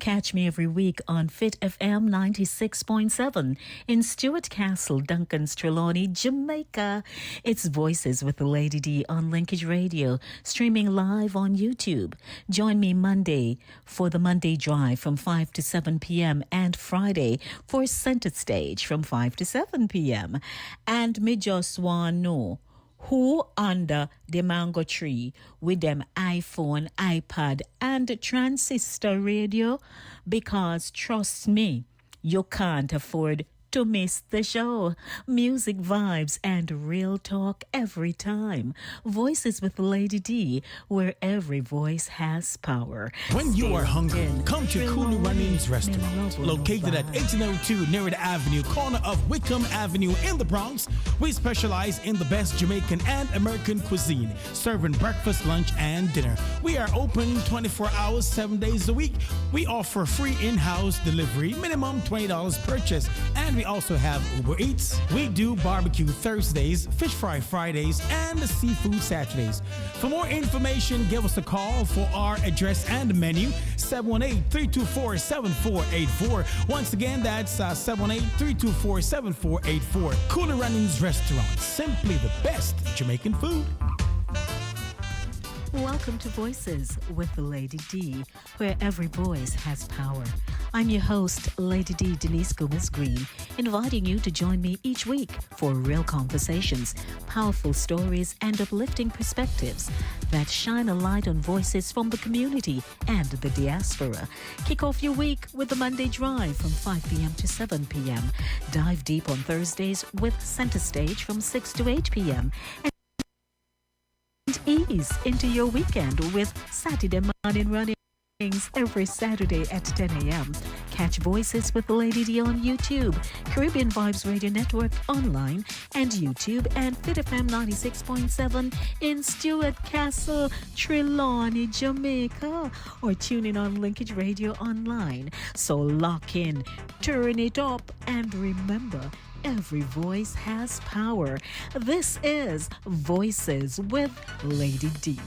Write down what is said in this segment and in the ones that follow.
Catch me every week on Fit FM 96.7 in Stuart Castle, Duncan's Trelawney, Jamaica. It's Voices with the Lady D on Linkage Radio, streaming live on YouTube. Join me Monday for the Monday Drive from 5 to 7 p.m. and Friday for Center Stage from 5 to 7 p.m. And me just want know who under the mango tree with them iPhone, iPad, and transistor radio? Because trust me, you can't afford to miss the show. Music, vibes, and real talk every time. Voices with Lady D, where every voice has power. When you are hungry, come to Cool Runnings Restaurant, located at 1802 Nerid Avenue, corner of Wickham Avenue in the Bronx. We specialize in the best Jamaican and American cuisine, serving breakfast, lunch, and dinner. We are open 24 hours, 7 days a week. We offer free in-house delivery, minimum $20 purchase, and we also have Uber Eats. We do barbecue Thursdays, fish fry Fridays, and seafood Saturdays. For more information, give us a call for our address and menu, 718-324-7484. Once again, that's 718-324-7484. Cooler Runnings Restaurant, simply the best Jamaican food. Welcome to Voices with the Lady D, where every voice has power. I'm your host, Lady D Denise Gomez Green, inviting you to join me each week for real conversations, powerful stories, and uplifting perspectives that shine a light on voices from the community and the diaspora. Kick off your week with the Monday Drive from 5 p.m. to 7 p.m. Dive deep on Thursdays with Center Stage from 6 to 8 p.m. And ease into your weekend with Saturday morning runnings every Saturday at 10 a.m. Catch Voices with the Lady D on YouTube, Caribbean Vibes Radio Network online and YouTube, and Fit FM 96.7 in Stuart Castle, Trelawney, Jamaica, or tune in on Linkage Radio online. So lock in, turn it up, and remember, every voice has power. This is Voices with Lady D.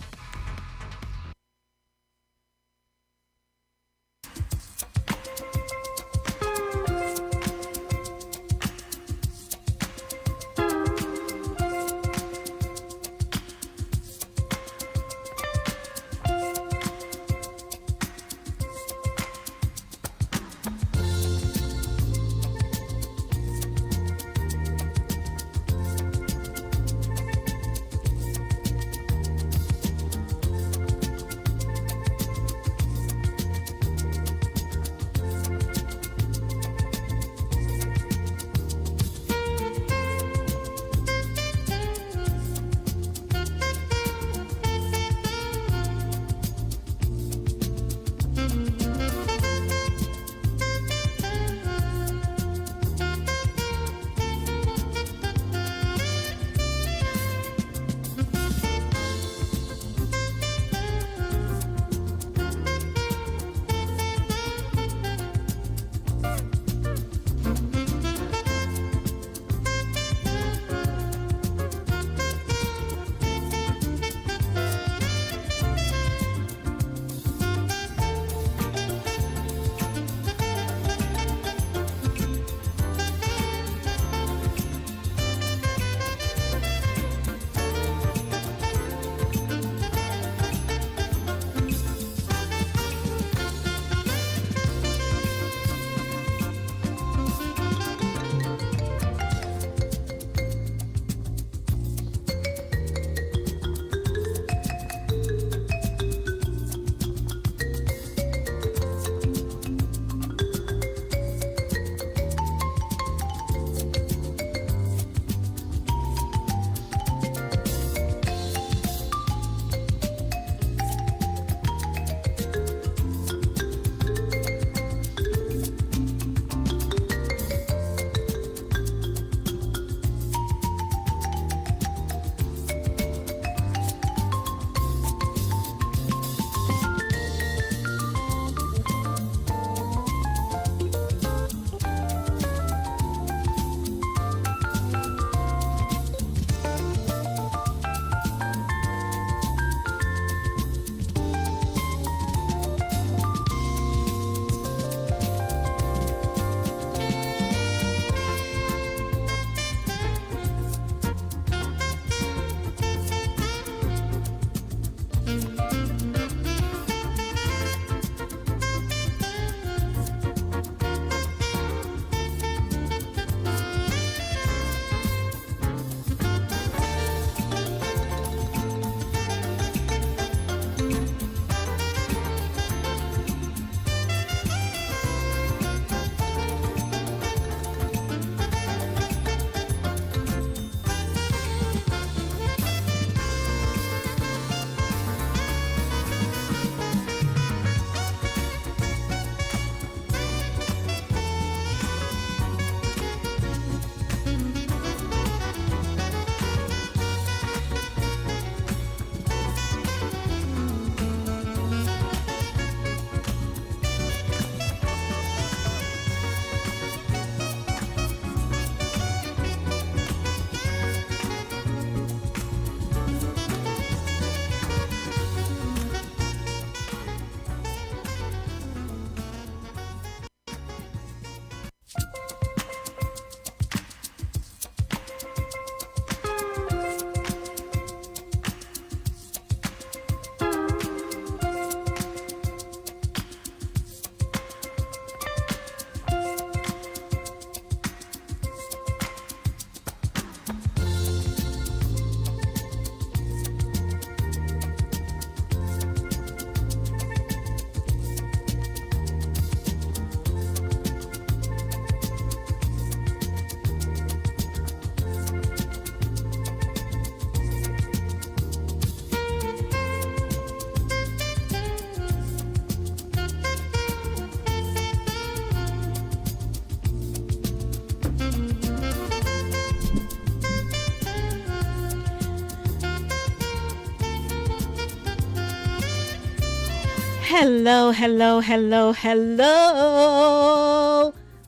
Hello, hello, hello, hello.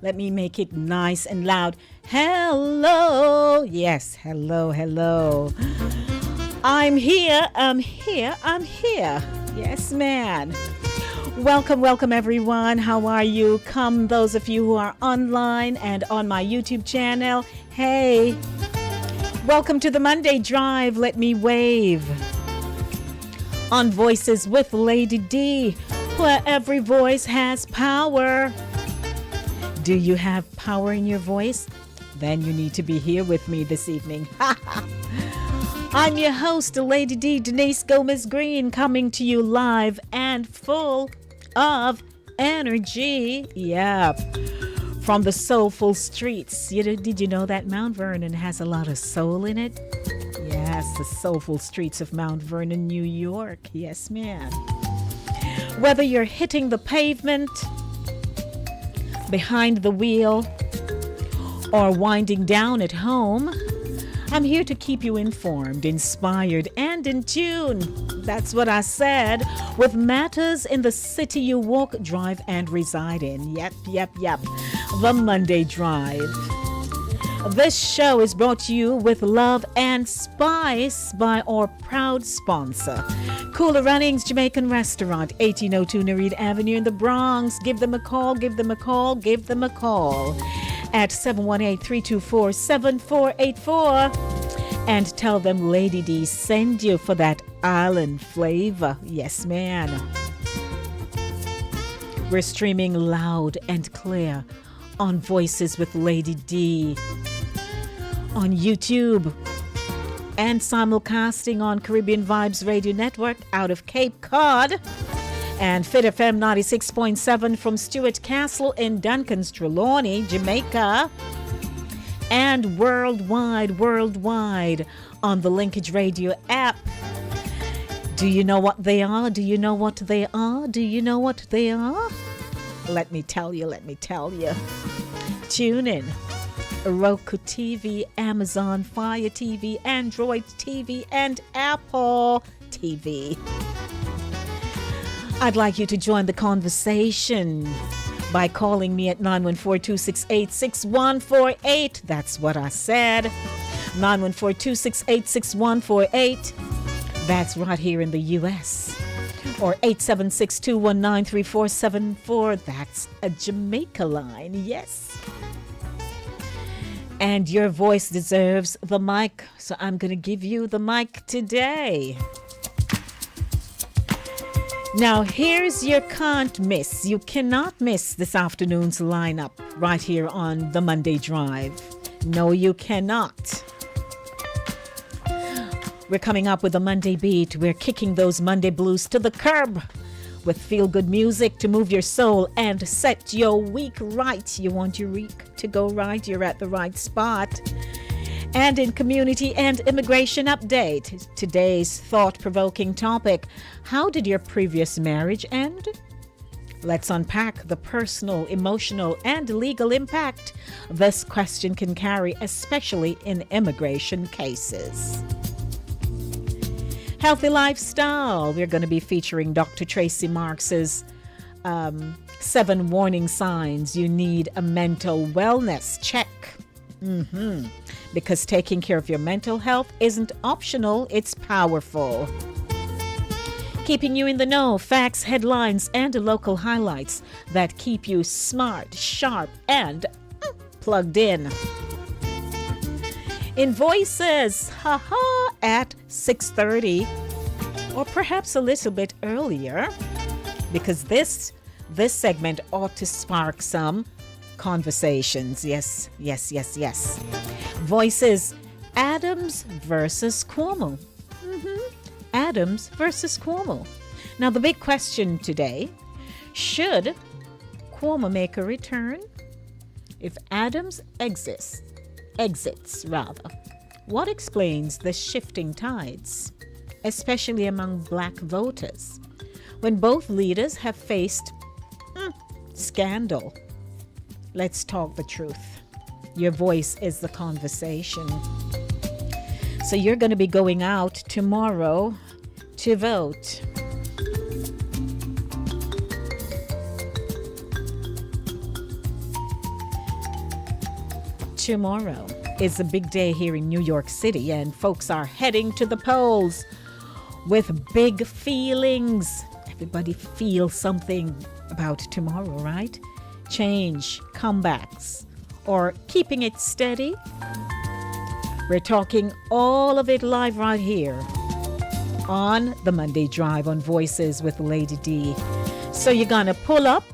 Let me make it nice and loud. Hello. Yes, hello, hello. I'm here, I'm here, I'm here. Yes, man. Welcome, welcome, everyone. How are you? Come, those of you who are online and on my YouTube channel. Hey, welcome to the Monday Drive. Let me wave. On Voices with Lady D, where every voice has power. Do you have power in your voice? Then you need to be here with me this evening. I'm your host, Lady D, Denise Gomez Green, coming to you live and full of energy. Yep. From the soulful streets. Did you know that Mount Vernon has a lot of soul in it? Yes, the soulful streets of Mount Vernon, New York. Yes, man. Whether you're hitting the pavement, behind the wheel, or winding down at home, I'm here to keep you informed, inspired, and in tune. That's what I said. With matters in the city you walk, drive, and reside in. Yep. The Monday Drive. This show is brought to you with love and spice by our proud sponsor, Cooler Runnings Jamaican Restaurant, 1802 Nereid Avenue in the Bronx. Give them a call at 718-324-7484 and tell them Lady D send you for that island flavor. Yes, man. We're streaming loud and clear on Voices with Lady D on YouTube and simulcasting on Caribbean Vibes Radio Network out of Cape Cod and Fit FM 96.7 from Stuart Castle in Duncan's Trelawney, Jamaica, and worldwide on the Linkage Radio app. Do you know what they are? Do you know what they are? Do you know what they are? Let me tell you. Tune in. Roku TV, Amazon Fire TV, Android TV, and Apple TV. I'd like you to join the conversation by calling me at 914-268-6148. That's what I said. 914-268-6148. That's right here in the U.S. Or 876-219-3474. That's a Jamaica line. Yes. And your voice deserves the mic, so I'm going to give you the mic today. Now, here's your can't miss. You cannot miss this afternoon's lineup right here on the Monday Drive. No, you cannot. We're coming up with a Monday beat. We're kicking those Monday blues to the curb with feel-good music to move your soul and set your week right. You want your week to go right? You're at the right spot. And in community and immigration update, today's thought-provoking topic: how did your previous marriage end? Let's unpack the personal, emotional, and legal impact this question can carry, especially in immigration cases. Healthy lifestyle. We're going to be featuring Dr. Tracy Marks's 7 warning signs you need a mental wellness check. Because taking care of your mental health isn't optional, it's powerful. Keeping you in the know, facts, headlines, and local highlights that keep you smart, sharp, and plugged in. In Voices, at 6:30, or perhaps a little bit earlier, because this segment ought to spark some conversations. Yes. Voices, Adams versus Cuomo. Adams versus Cuomo. Now, the big question today: should Cuomo make a return? If Adams exits, what explains the shifting tides, especially among black voters, when both leaders have faced scandal? Let's talk the truth. Your voice is the conversation. So you're going to be going out tomorrow to vote. Tomorrow is a big day here in New York City, and folks are heading to the polls with big feelings. Everybody feels something about tomorrow, right? Change, comebacks, or keeping it steady. We're talking all of it live right here on the Monday Drive on Voices with Lady D. So you're gonna pull up,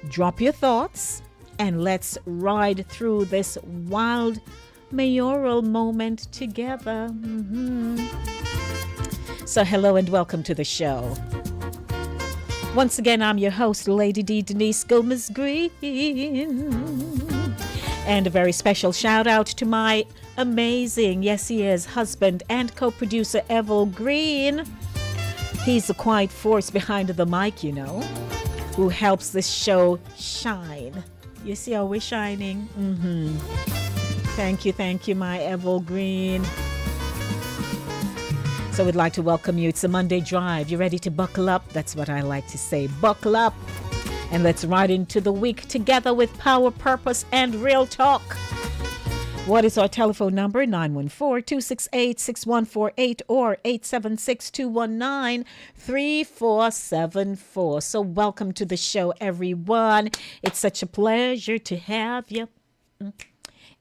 drop your thoughts, and let's ride through this wild mayoral moment together. So hello and welcome to the show. Once again, I'm your host, Lady D Denise Gomez Green. And a very special shout out to my amazing, yes he is, husband and co-producer Evil Green. He's a quiet force behind the mic, you know, who helps this show shine. You see how we're shining? Thank you, my Evil Green. So we'd like to welcome you. It's a Monday Drive. You ready to buckle up? That's what I like to say. Buckle up. And let's ride into the week together with power, purpose, and real talk. What is our telephone number? 914-268-6148 or 876-219-3474. So welcome to the show, everyone. It's such a pleasure to have you.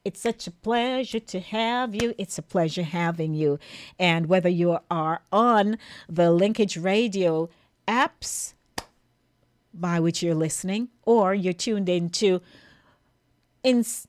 It's such a pleasure to have you. It's a pleasure having you. And whether you are on the Linkage Radio apps by which you're listening, or you're tuned into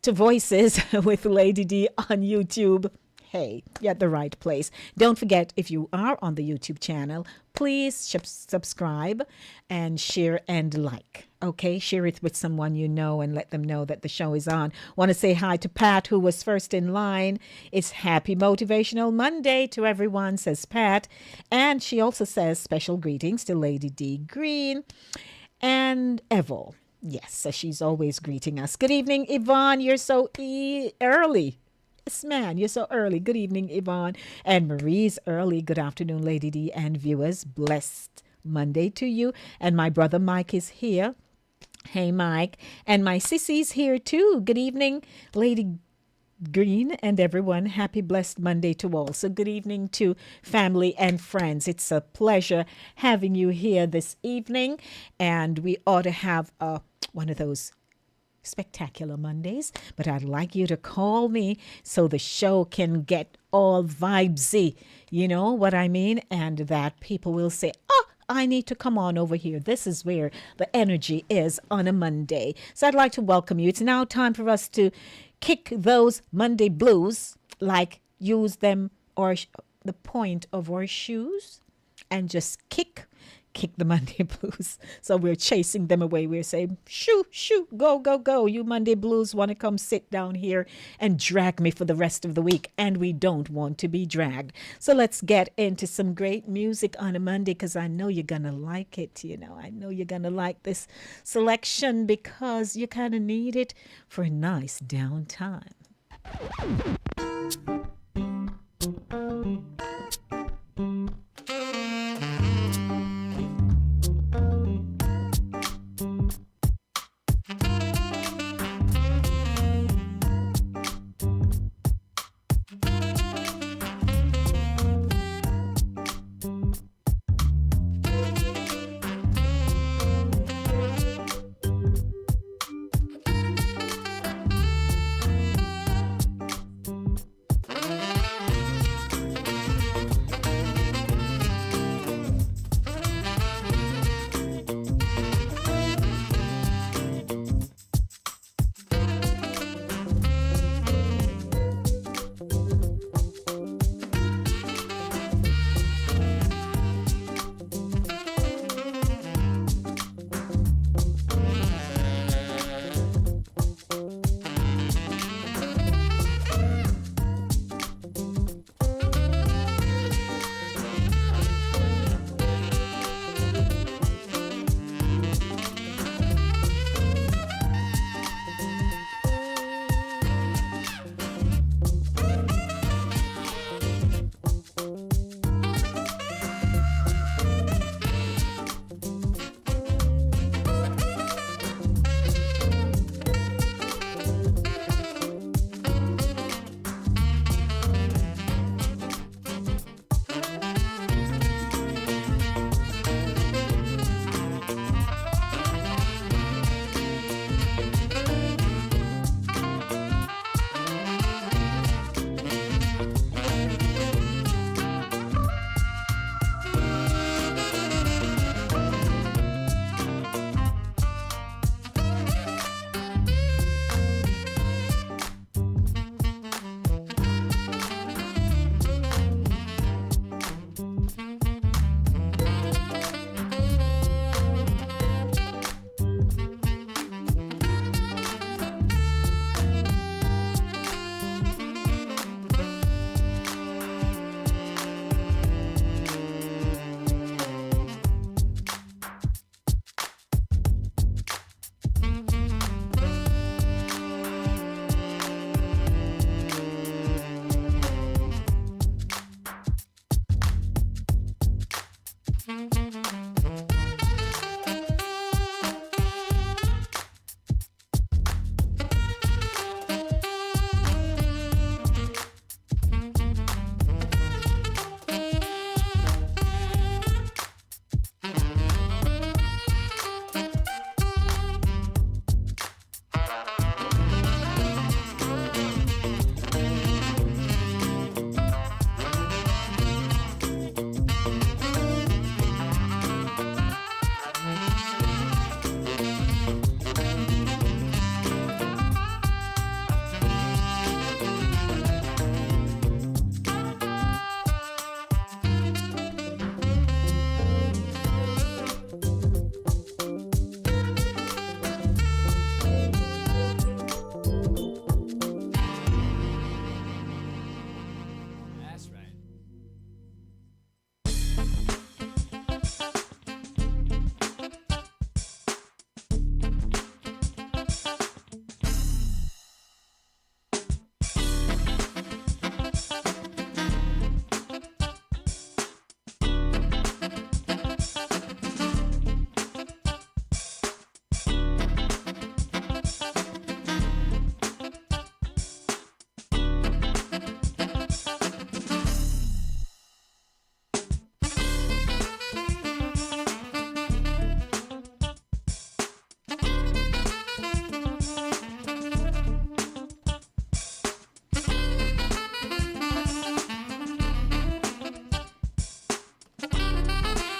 Voices with Lady D on YouTube, hey, you're at the right place. Don't forget, if you are on the YouTube channel, please subscribe and share and like. Okay, share it with someone you know and let them know that the show is on. Want to say hi to Pat, who was first in line. It's Happy Motivational Monday to everyone, says Pat. And she also says special greetings to Lady D Green and Evil. Yes, so she's always greeting us. Good evening, Yvonne. You're so early. Yes, man, you're so early. Good evening, Yvonne. And Marie's early. Good afternoon, Lady D and viewers. Blessed Monday to you. And my brother Mike is here. Hey, Mike. And my sissy's here too. Good evening, Lady Green and everyone. Happy blessed Monday to all. So good evening to family and friends. It's a pleasure having you here this evening. And we ought to have one of those spectacular Mondays, but I'd like you to call me so the show can get all vibesy, you know what I mean? And that people will say, oh, I need to come on over here. This is where the energy is on a Monday. So I'd like to welcome you. It's now time for us to kick those Monday blues, like use them or the point of our shoes and just kick the Monday blues. So we're chasing them away. We're saying, shoo, shoo, go, go, go. You Monday blues want to come sit down here and drag me for the rest of the week. And we don't want to be dragged. So let's get into some great music on a Monday, because I know you're going to like it. You know, I know you're going to like this selection because you kind of need it for a nice downtime.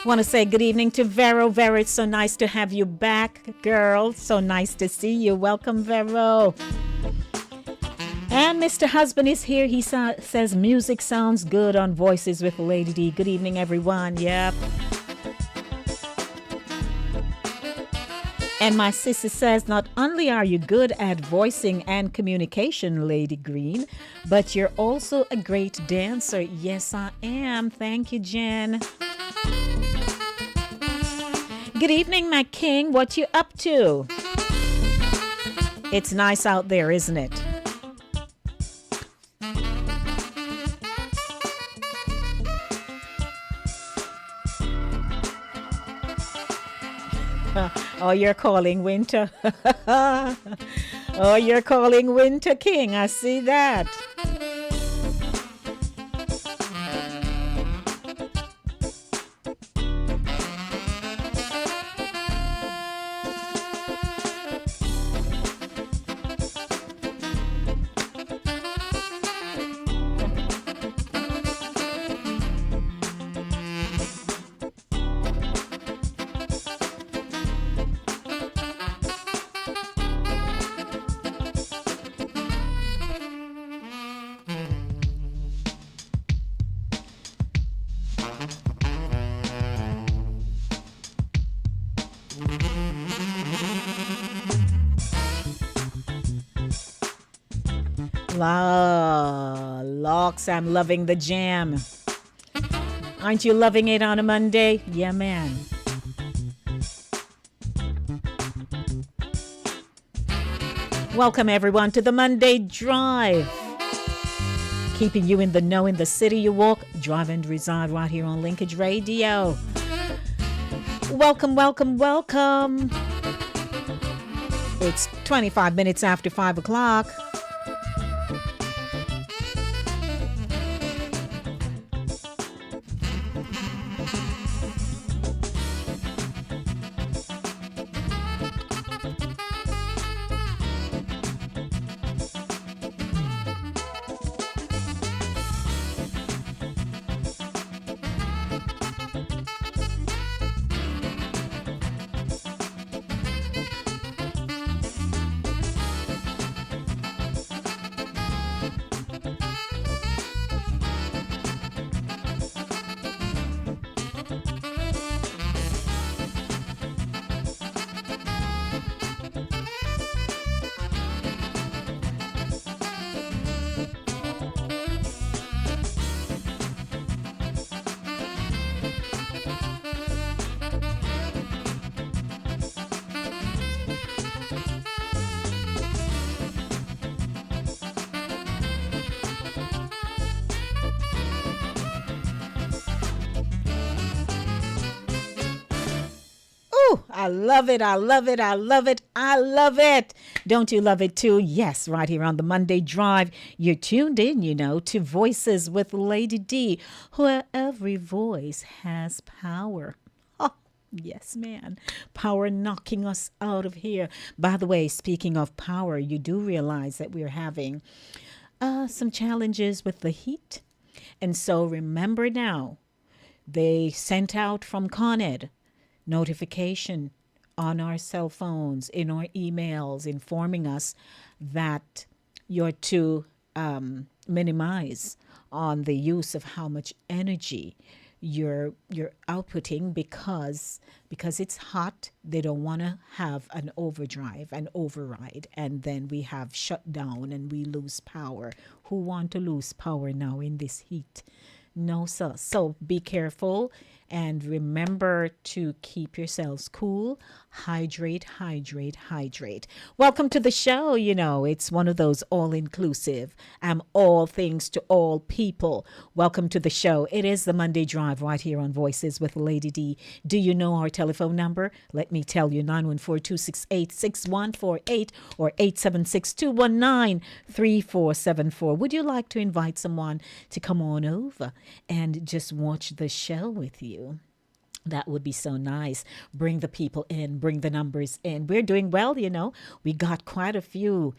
Want to say good evening to Vero. Vero, it's so nice to have you back, girl. So nice to see you. Welcome, Vero. And Mr. Husband is here. He says music sounds good on Voices with Lady D. Good evening, everyone. Yep. And my sister says, not only are you good at voicing and communication, Lady Green, but you're also a great dancer. Yes, I am. Thank you, Jen. Good evening, my king. What you up to? It's nice out there, isn't it? Oh, you're calling Winter. Oh, you're calling Winter King. I see that. Locks, I'm loving the jam. Aren't you loving it on a Monday? Yeah, man. Welcome, everyone, to the Monday Drive. Keeping you in the know in the city you walk, drive and reside right here on Linkage Radio. Welcome, welcome, welcome. It's 25 minutes after 5 o'clock. I love it. I love it. I love it. I love it. Don't you love it too? Yes, right here on the Monday Drive. You're tuned in, to Voices with Lady D, where every voice has power. Oh, yes, man. Power knocking us out of here. By the way, speaking of power, you do realize that we're having some challenges with the heat. And so remember now, they sent out from Con Ed notification on our cell phones, in our emails, informing us that you're to minimize on the use of how much energy you're outputting because it's hot. They don't want to have an overdrive, an override, and then we have shutdown and we lose power. Who want to lose power now in this heat? No, sir. So be careful. And remember to keep yourselves cool. Hydrate, hydrate, hydrate. Welcome to the show. It's one of those all-inclusive. I'm all things to all people. Welcome to the show. It is the Monday Drive right here on Voices with Lady D. Do you know our telephone number? Let me tell you, 914-268-6148 or 876-219-3474. Would you like to invite someone to come on over and just watch the show with you? That would be so nice. Bring the people in, bring the numbers in. We're doing well, you know. We got quite a few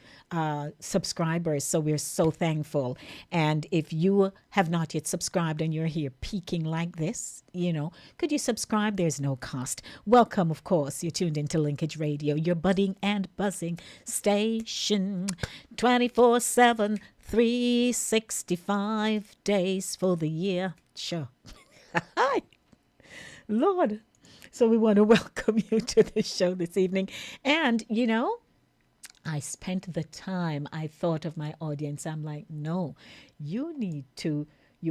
subscribers, so we're so thankful. And if you have not yet subscribed and you're here peeking like this, you know, could you subscribe? There's no cost. Welcome, of course. You're tuned into Linkage Radio, your budding and buzzing station, 24/7, 365 days for the year. Sure. Hi. Lord. So we want to welcome you to the show this evening. And, you know, I spent the time, I thought of my audience. I'm like, no, you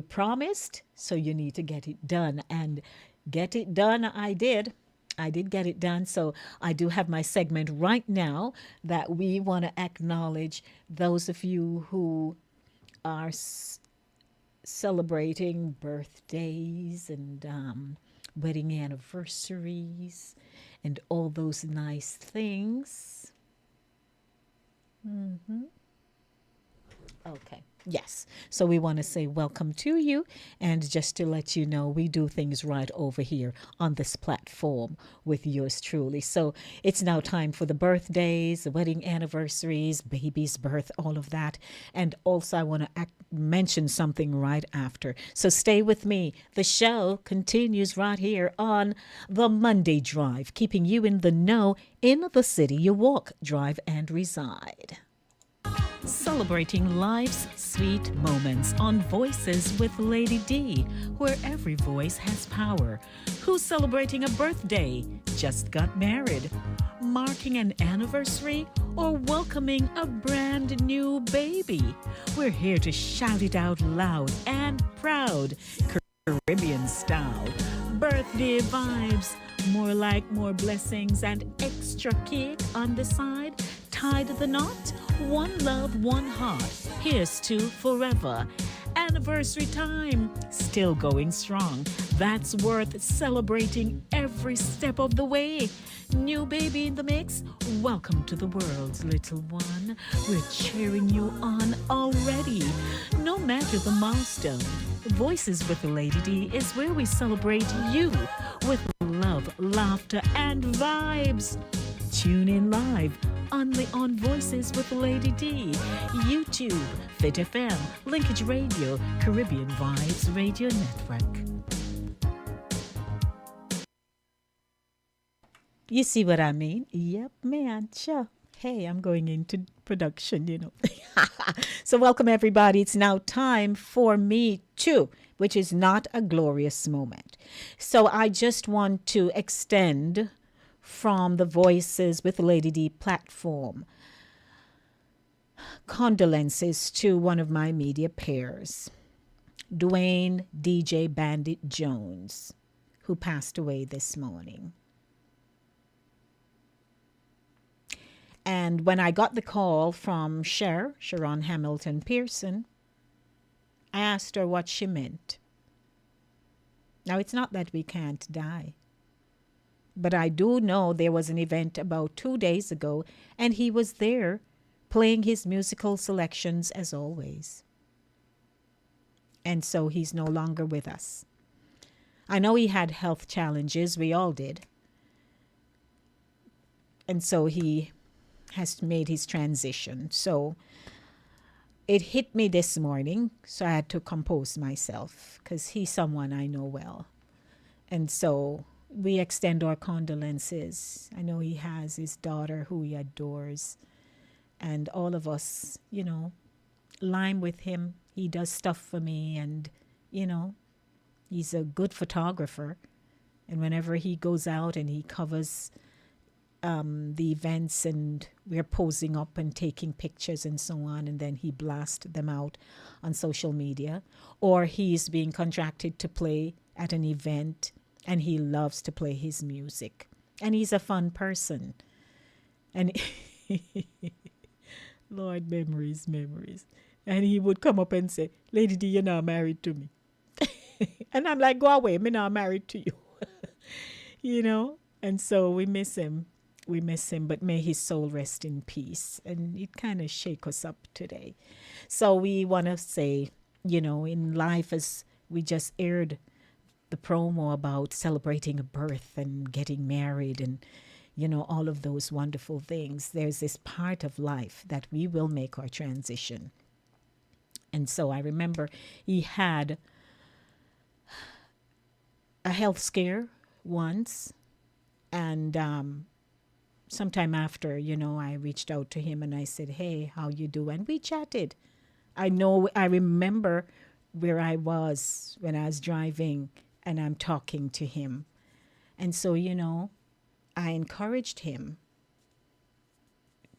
promised, so you need to get it done. And get it done, I did. I did get it done. So I do have my segment right now that we want to acknowledge those of you who are celebrating birthdays and wedding anniversaries and all those nice things. Okay. Yes. So we want to say welcome to you. And just to let you know, we do things right over here on this platform with yours truly. So it's now time for the birthdays, the wedding anniversaries, baby's birth, all of that. And also I want to mention something right after. So stay with me. The show continues right here on the Monday Drive, keeping you in the know in the city you walk, drive, and reside. Celebrating life's sweet moments on Voices with Lady D, where every voice has power. Who's celebrating a birthday, just got married, marking an anniversary, or welcoming a brand new baby? We're here to shout it out loud and proud, Caribbean style. Birthday vibes, more like more blessings and extra cake on the side. Tied the knot, one love, one heart. Here's to forever. Anniversary time, still going strong. That's worth celebrating every step of the way. New baby in the mix, welcome to the world, little one. We're cheering you on already. No matter the milestone, Voices with Lady D is where we celebrate you with love, laughter, and vibes. Tune in live only on Voices with Lady D, YouTube, Fit FM, Linkage Radio, Caribbean Vibes Radio Network. You see what I mean? Yep, man, sure. Hey, I'm going into production, you know. So welcome, everybody. It's now time for me too, which is not a glorious moment. So I just want to extend from the Voices with Lady D platform condolences to one of my media peers, Dwayne DJ Bandit Jones, who passed away this morning. And when I got the call from Sharon Hamilton Pearson, I asked her what she meant. Now, it's not that we can't die, but I do know there was an event about 2 days ago, and he was there playing his musical selections as always. And so he's no longer with us. I know he had health challenges. We all did. And so he has made his transition. So it hit me this morning, so I had to compose myself because he's someone I know well. And so we extend our condolences. I know he has his daughter who he adores. And all of us, you know, line with him. He does stuff for me, and, you know, he's a good photographer. And whenever he goes out and he covers the events, and we're posing up and taking pictures and so on, and then he blasts them out on social media, or he's being contracted to play at an event, and he loves to play his music, and he's a fun person. And Lord, memories. And he would come up and say, Lady D, you're not married to me. And I'm like, go away, I'm not married to you. You know? And so we miss him, but may his soul rest in peace. And it kind of shake us up today. So we want to say, you know, in life, as we just aired the promo about celebrating a birth and getting married and, all of those wonderful things. There's this part of life that we will make our transition. And so I remember he had a health scare once, and sometime after, I reached out to him and I said, "Hey, how you do?" And we chatted. I remember where I was when I was driving and I'm talking to him. And so, I encouraged him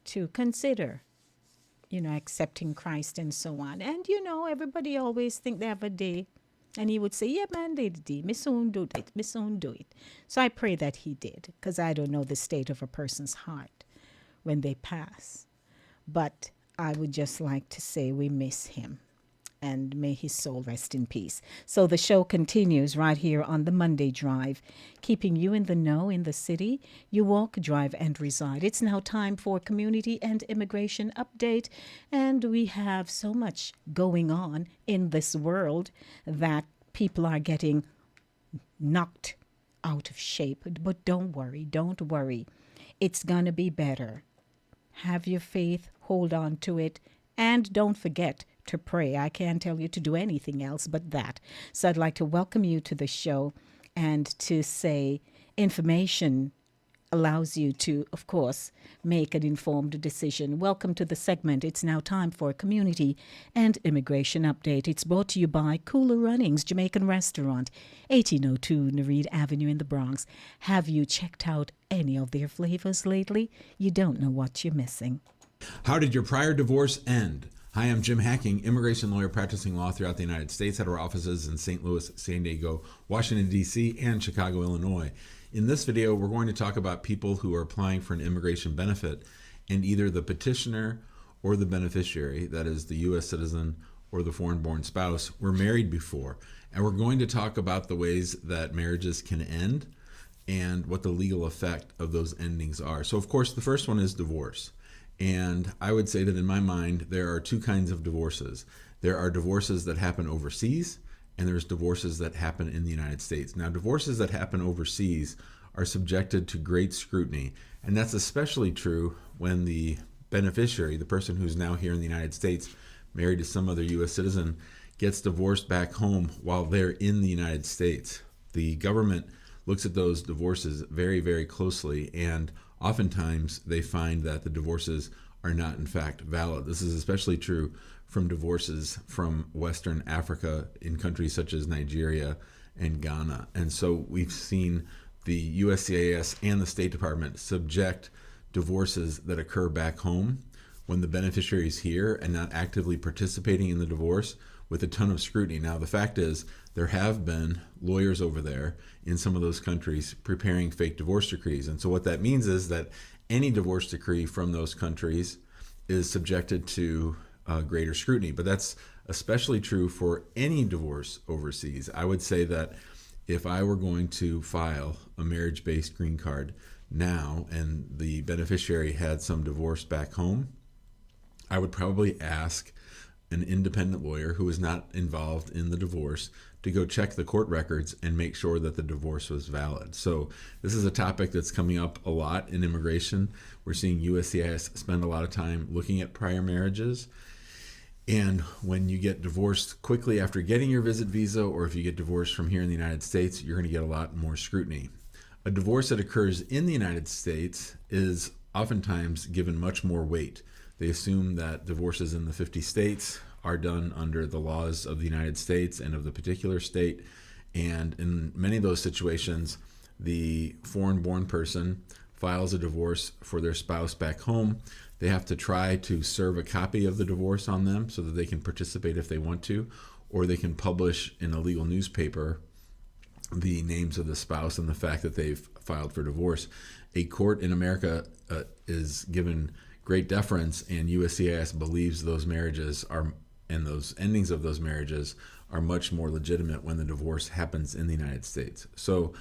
to consider, accepting Christ and so on. And, everybody always think they have a day. And he would say, "Yeah, man, did. Me soon do it. Me soon do it." So I pray that he did, because I don't know the state of a person's heart when they pass. But I would just like to say we miss him, and may his soul rest in peace. So the show continues right here on the Monday Drive, keeping you in the know in the city you walk, drive, and reside. It's now time for Community and Immigration Update, and we have so much going on in this world that people are getting knocked out of shape. But don't worry. It's going to be better. Have your faith, hold on to it, and don't forget to pray. I can't tell you to do anything else but that. So I'd like to welcome you to the show and to say information allows you to, of course, make an informed decision. Welcome to the segment. It's now time for a Community and Immigration Update. It's brought to you by Cooler Runnings Jamaican Restaurant, 1802 Nereid Avenue in the Bronx. Have you checked out any of their flavors lately? You don't know what you're missing. How did your prior divorce end? Hi, I'm Jim Hacking, immigration lawyer practicing law throughout the United States at our offices in St. Louis, San Diego, Washington, D.C., and Chicago, Illinois. In this video, we're going to talk about people who are applying for an immigration benefit, and either the petitioner or the beneficiary, that is the U.S. citizen or the foreign-born spouse, were married before. And we're going to talk about the ways that marriages can end and what the legal effect of those endings are. So, of course, the first one is divorce. And I would say that in my mind, there are two kinds of divorces. There are divorces that happen overseas, and there's divorces that happen in the United States. Now, divorces that happen overseas are subjected to great scrutiny, and that's especially true when the beneficiary, the person who's now here in the United States, married to some other U.S. citizen, gets divorced back home while they're in the United States. The government looks at those divorces very, very closely, and oftentimes they find that the divorces are not in fact valid. This is especially true from divorces from Western Africa in countries such as Nigeria and Ghana. And so we've seen the USCIS and the State Department subject divorces that occur back home when the beneficiary is here and not actively participating in the divorce with a ton of scrutiny. Now, the fact is there have been lawyers over there in some of those countries preparing fake divorce decrees. And so what that means is that any divorce decree from those countries is subjected to greater scrutiny. But that's especially true for any divorce overseas. I would say that if I were going to file a marriage-based green card now and the beneficiary had some divorce back home, I would probably ask an independent lawyer who is not involved in the divorce to go check the court records and make sure that the divorce was valid. So this is a topic that's coming up a lot in immigration. We're seeing USCIS spend a lot of time looking at prior marriages. And when you get divorced quickly after getting your visit visa, or if you get divorced from here in the United States, you're going to get a lot more scrutiny. A divorce that occurs in the United States is oftentimes given much more weight. They assume that divorces in the 50 states are done under the laws of the United States and of the particular state. And in many of those situations, the foreign-born person files a divorce for their spouse back home. They have to try to serve a copy of the divorce on them so that they can participate if they want to, or they can publish in a legal newspaper the names of the spouse and the fact that they've filed for divorce. A court in America is given great deference, and USCIS believes those marriages are, and those endings of those marriages are much more legitimate when the divorce happens in the United States. So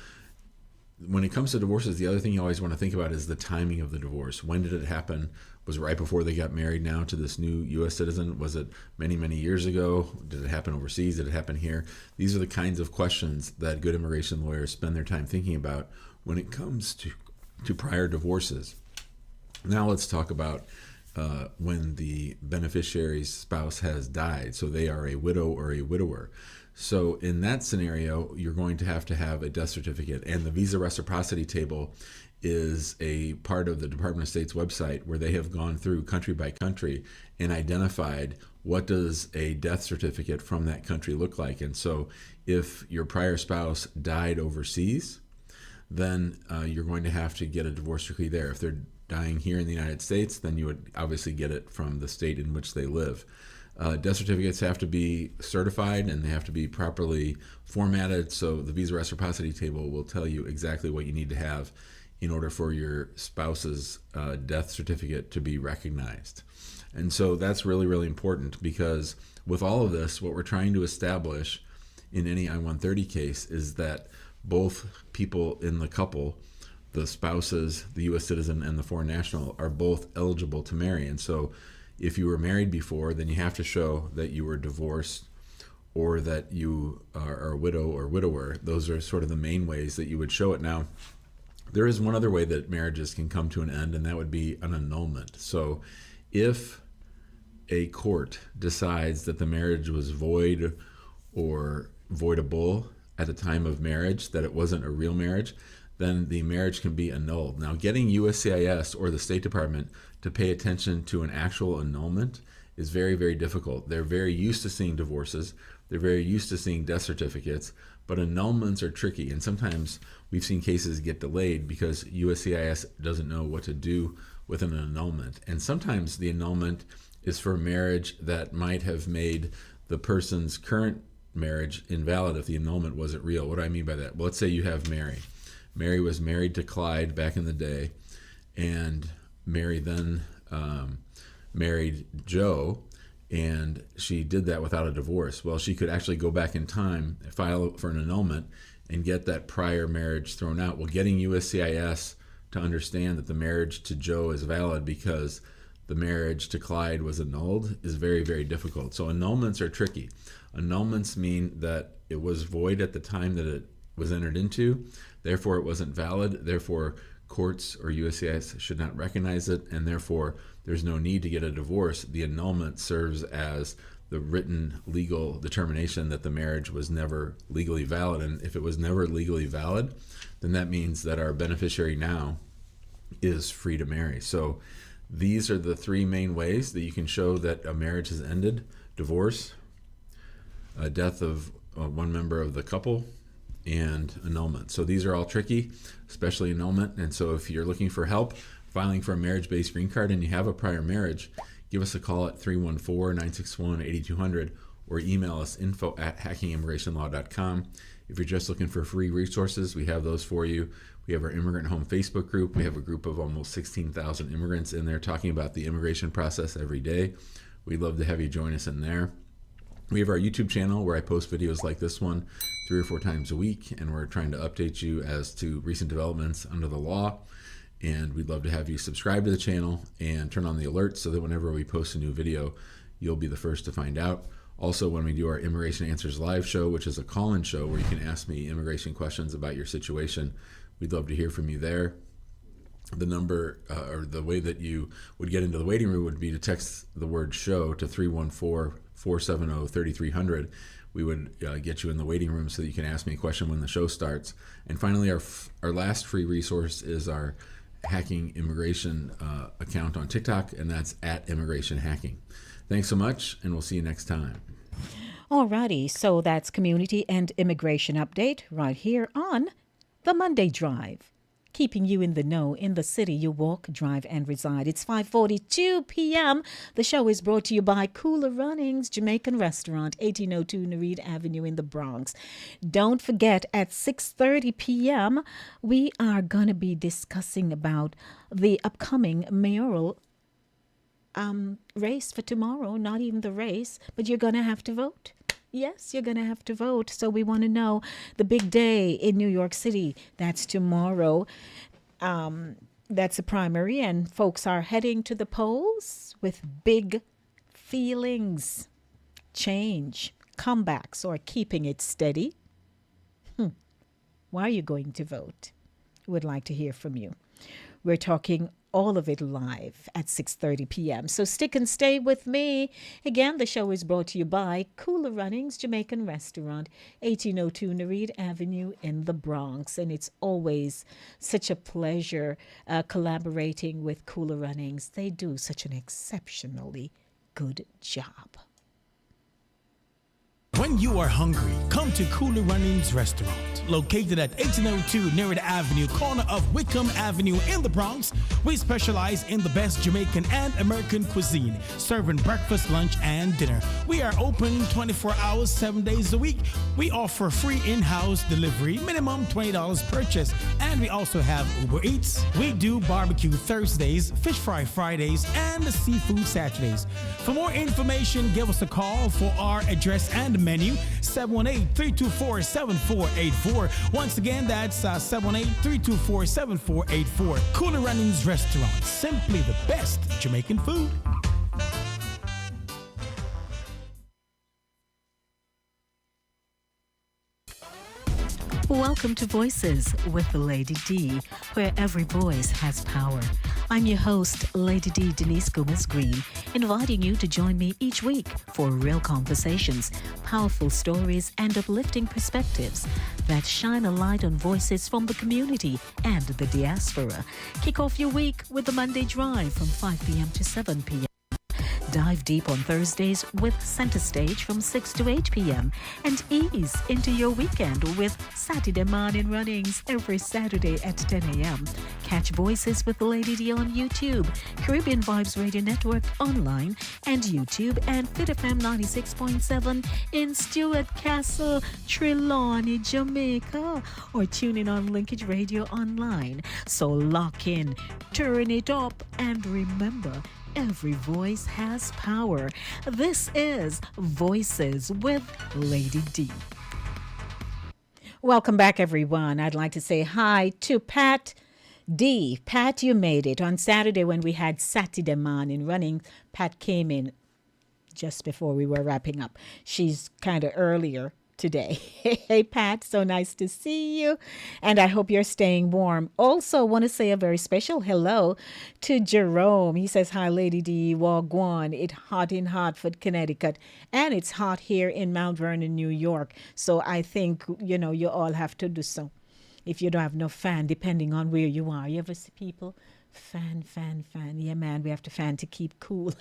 when it comes to divorces, the other thing you always want to think about is the timing of the divorce. When did it happen? Was it right before they got married now to this new U.S. citizen? Was it many, many years ago? Did it happen overseas? Did it happen here? These are the kinds of questions that good immigration lawyers spend their time thinking about when it comes to prior divorces. Now let's talk about when the beneficiary's spouse has died. So they are a widow or a widower. So in that scenario, you're going to have a death certificate. And the visa reciprocity table is a part of the Department of State's website where they have gone through country by country and identified what does a death certificate from that country look like. And so if your prior spouse died overseas, then you're going to have to get a divorce decree there. If they're dying here in the United States, then you would obviously get it from the state in which they live. Death certificates have to be certified and they have to be properly formatted. So the visa reciprocity table will tell you exactly what you need to have in order for your spouse's death certificate to be recognized. And so that's really, really important, because with all of this, what we're trying to establish in any I-130 case is that both people in the couple, the spouses, the U.S. citizen and the foreign national, are both eligible to marry. And so if you were married before, then you have to show that you were divorced or that you are a widow or widower. Those are sort of the main ways that you would show it. Now, there is one other way that marriages can come to an end, and that would be an annulment. So if a court decides that the marriage was void or voidable at the time of marriage, that it wasn't a real marriage, then the marriage can be annulled. Now, getting USCIS or the State Department to pay attention to an actual annulment is very, very difficult. They're very used to seeing divorces. They're very used to seeing death certificates, but annulments are tricky. And sometimes we've seen cases get delayed because USCIS doesn't know what to do with an annulment. And sometimes the annulment is for a marriage that might have made the person's current marriage invalid if the annulment wasn't real. What do I mean by that? Well, let's say you have Mary. Mary was married to Clyde back in the day, and Mary then married Joe, and she did that without a divorce. Well, she could actually go back in time, file for an annulment, and get that prior marriage thrown out. Well, getting USCIS to understand that the marriage to Joe is valid because the marriage to Clyde was annulled is very, very difficult. So annulments are tricky. Annulments mean that it was void at the time that it was entered into, therefore it wasn't valid, therefore courts or USCIS should not recognize it, and therefore there's no need to get a divorce. The annulment serves as the written legal determination that the marriage was never legally valid. And if it was never legally valid, then that means that our beneficiary now is free to marry. So these are the three main ways that you can show that a marriage has ended: divorce, a death of one member of the couple, and annulment. So these are all tricky, especially annulment. And so if you're looking for help filing for a marriage-based green card and you have a prior marriage, give us a call at 314-961-8200 or email us info@hackingimmigrationlaw.com. If you're just looking for free resources, we have those for you. We have our Immigrant Home Facebook group. We have a group of almost 16,000 immigrants in there talking about the immigration process every day. We'd love to have you join us in there. We have our YouTube channel where I post videos like this one 3 or 4 times a week, and we're trying to update you as to recent developments under the law. And we'd love to have you subscribe to the channel and turn on the alerts so that whenever we post a new video, you'll be the first to find out. Also, when we do our Immigration Answers live show, which is a call-in show where you can ask me immigration questions about your situation, we'd love to hear from you there. The number or the way that you would get into the waiting room would be to text the word show to 314-470-3300. We would get you in the waiting room so that you can ask me a question when the show starts. And finally, our last free resource is our Hacking Immigration account on TikTok, and that's @ImmigrationHacking. Thanks so much, and we'll see you next time. Alrighty, so that's Community and Immigration Update right here on the Monday Drive, keeping you in the know in the city you walk, drive, and reside. It's 5:42 p.m. The show is brought to you by Cooler Runnings Jamaican Restaurant, 1802 Nereid Avenue in the Bronx. Don't forget, at 6:30 p.m., we are going to be discussing about the upcoming mayoral race for tomorrow. Not even the race, but you're going to have to vote. Yes, you're going to have to vote. So we want to know the big day in New York City. That's tomorrow. That's a primary, and folks are heading to the polls with big feelings. Change, comebacks, or keeping it steady. Why are you going to vote? Would like to hear from you. We're talking all of it live at 6:30 p.m. So stick and stay with me. Again, the show is brought to you by Cooler Runnings Jamaican Restaurant, 1802 Nereid Avenue in the Bronx. And it's always such a pleasure collaborating with Cooler Runnings. They do such an exceptionally good job. When you are hungry, come to Cooler Runnings Restaurant, located at 1802 Nereid Avenue, corner of Wickham Avenue in the Bronx. We specialize in the best Jamaican and American cuisine, serving breakfast, lunch, and dinner. We are open 24 hours, 7 days a week. We offer free in-house delivery, minimum $20 purchase, and we also have Uber Eats. We do barbecue Thursdays, fish fry Fridays, and seafood Saturdays. For more information, give us a call for our address and menu, 718-324-7484. Once again, that's 718-324-7484. Cooler Runnings Restaurant, simply the best Jamaican food. Welcome to Voices with Lady D, where every voice has power. I'm your host, Lady D Denise Gomez Green, inviting you to join me each week for real conversations, powerful stories, and uplifting perspectives that shine a light on voices from the community and the diaspora. Kick off your week with the Monday Drive from 5 p.m. to 7 p.m. Dive deep on Thursdays with Center Stage from 6 to 8 p.m. and ease into your weekend with Saturday Morning Runnings every Saturday at 10 a.m. Catch Voices with Lady D on YouTube, Caribbean Vibes Radio Network online and YouTube, and Fit FM 96.7 in Stewart Castle, Trelawney, Jamaica, or tune in on Linkage Radio online. So lock in, turn it up, and remember, every voice has power. This is Voices with Lady D. Welcome back, everyone. I'd like to say hi to Pat D. Pat, you made it. On Saturday when we had Saturday Morning Running, Pat came in just before we were wrapping up. She's kind of earlier today. Hey, Pat, so nice to see you. And I hope you're staying warm. Also, want to say a very special hello to Jerome. He says, hi, Lady D, Wagwan. It's hot in Hartford, Connecticut. And it's hot here in Mount Vernon, New York. So I think, you all have to do so. If you don't have no fan, depending on where you are. You ever see people? Fan. Yeah, man, we have to fan to keep cool.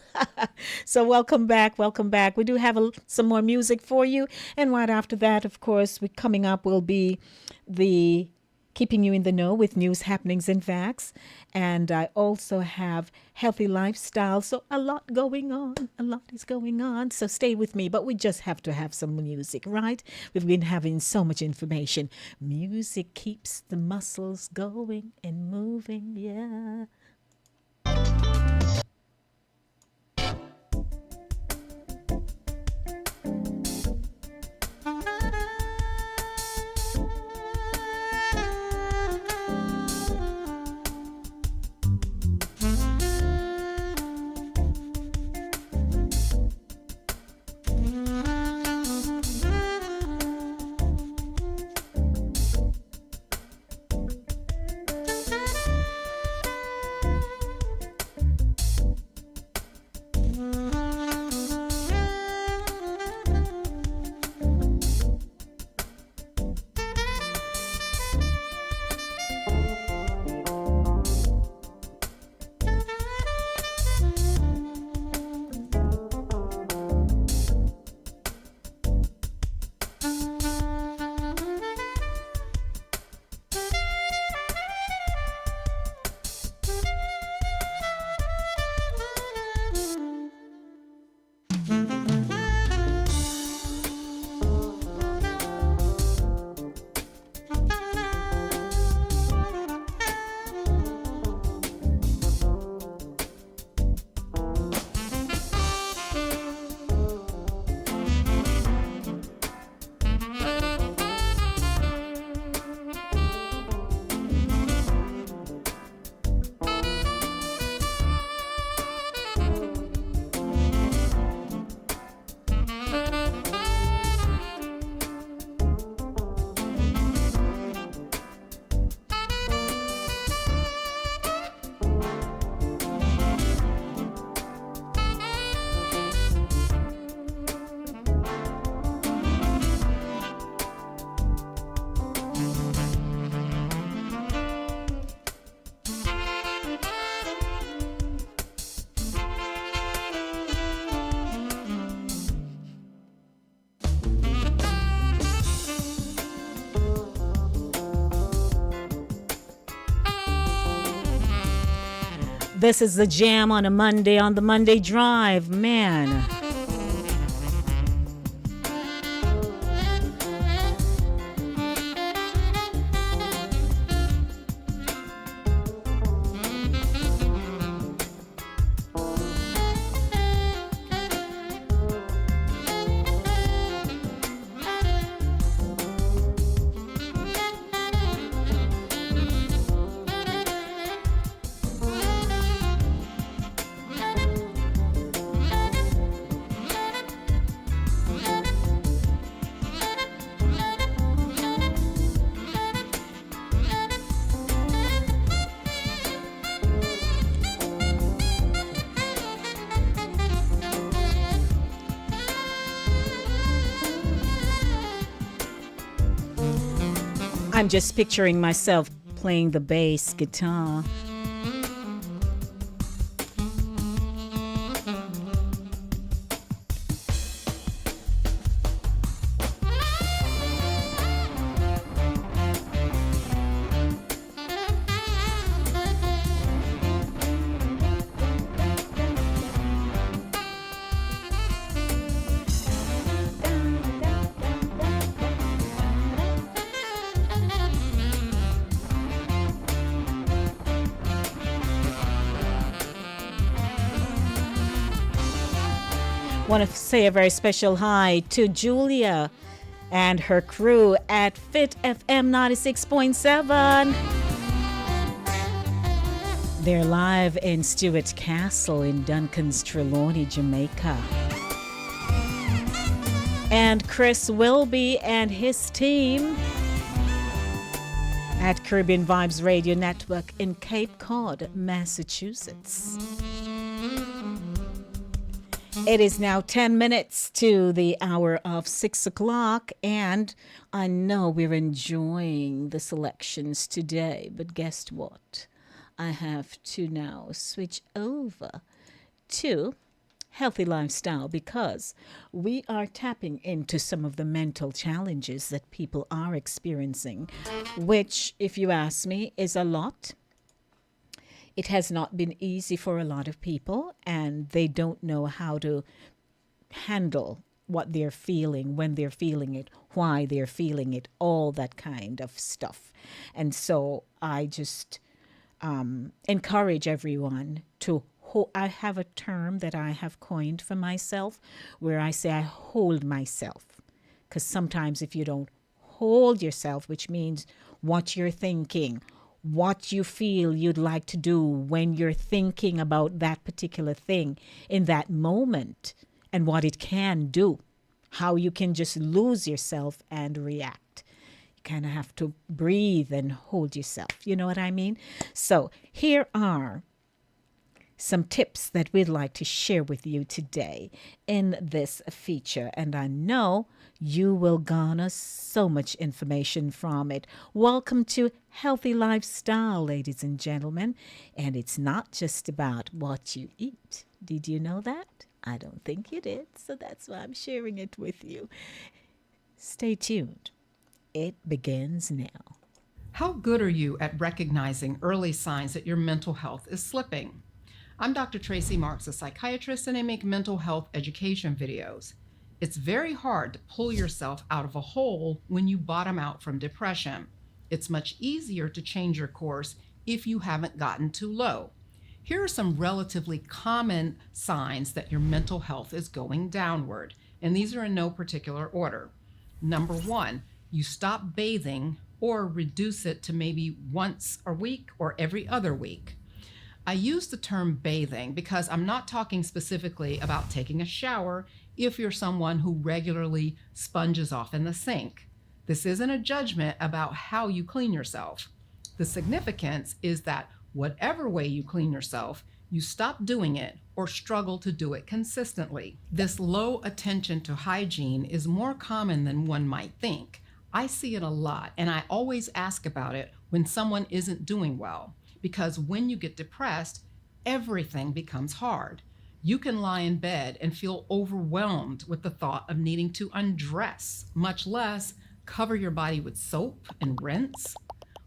So welcome back. We do have some more music for you. And right after that, of course, coming up will be the keeping you in the know with news, happenings, and facts. And I also have healthy lifestyle. So a lot is going on. So stay with me. But we just have to have some music, right? We've been having so much information. Music keeps the muscles going and moving, yeah. This is the jam on a Monday, on the Monday Drive, man. I'm just picturing myself playing the bass guitar. Want to say a very special hi to Julia and her crew at Fit FM 96.7. They're live in Stewart Castle in Duncan's Trelawney, Jamaica. And Chris Wilby and his team at Caribbean Vibes Radio Network in Cape Cod, Massachusetts. It is now 10 minutes to the hour of 6 o'clock, and I know we're enjoying the selections today, but guess what? I have to now switch over to healthy lifestyle because we are tapping into some of the mental challenges that people are experiencing, which, if you ask me, is a lot. It has not been easy for a lot of people, and they don't know how to handle what they're feeling, when they're feeling it, why they're feeling it, all that kind of stuff. And so I just encourage everyone to I have a term that I have coined for myself where I say I hold myself. Because sometimes if you don't hold yourself, which means what you're thinking, what you feel you'd like to do when you're thinking about that particular thing in that moment and what it can do, how you can just lose yourself and react. You kind of have to breathe and hold yourself. You know what I mean? So here are some tips that we'd like to share with you today in this feature. And I know you will garner so much information from it. Welcome to Healthy Lifestyle, ladies and gentlemen. And it's not just about what you eat. Did you know that? I don't think you did. So that's why I'm sharing it with you. Stay tuned. It begins now. How good are you at recognizing early signs that your mental health is slipping? I'm Dr. Tracy Marks, a psychiatrist, and I make mental health education videos. It's very hard to pull yourself out of a hole when you bottom out from depression. It's much easier to change your course if you haven't gotten too low. Here are some relatively common signs that your mental health is going downward, and these are in no particular order. Number 1, you stop bathing or reduce it to maybe once a week or every other week. I use the term bathing because I'm not talking specifically about taking a shower if you're someone who regularly sponges off in the sink. This isn't a judgment about how you clean yourself. The significance is that whatever way you clean yourself, you stop doing it or struggle to do it consistently. This low attention to hygiene is more common than one might think. I see it a lot, and I always ask about it when someone isn't doing well. Because when you get depressed, everything becomes hard. You can lie in bed and feel overwhelmed with the thought of needing to undress, much less cover your body with soap and rinse.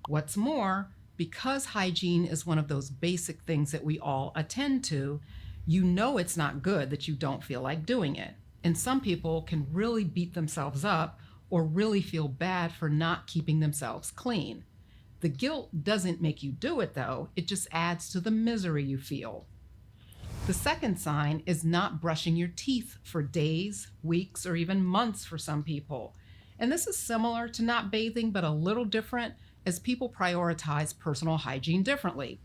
What's more, Because hygiene is one of those basic things that we all attend to, you know it's not good that you don't feel like doing it. And some people can really beat themselves up or really feel bad for not keeping themselves clean. The guilt doesn't make you do it though, it just adds to the misery you feel. The second sign is not brushing your teeth for days, weeks, or even months for some people. And this is similar to not bathing, but a little different, as people prioritize personal hygiene differently.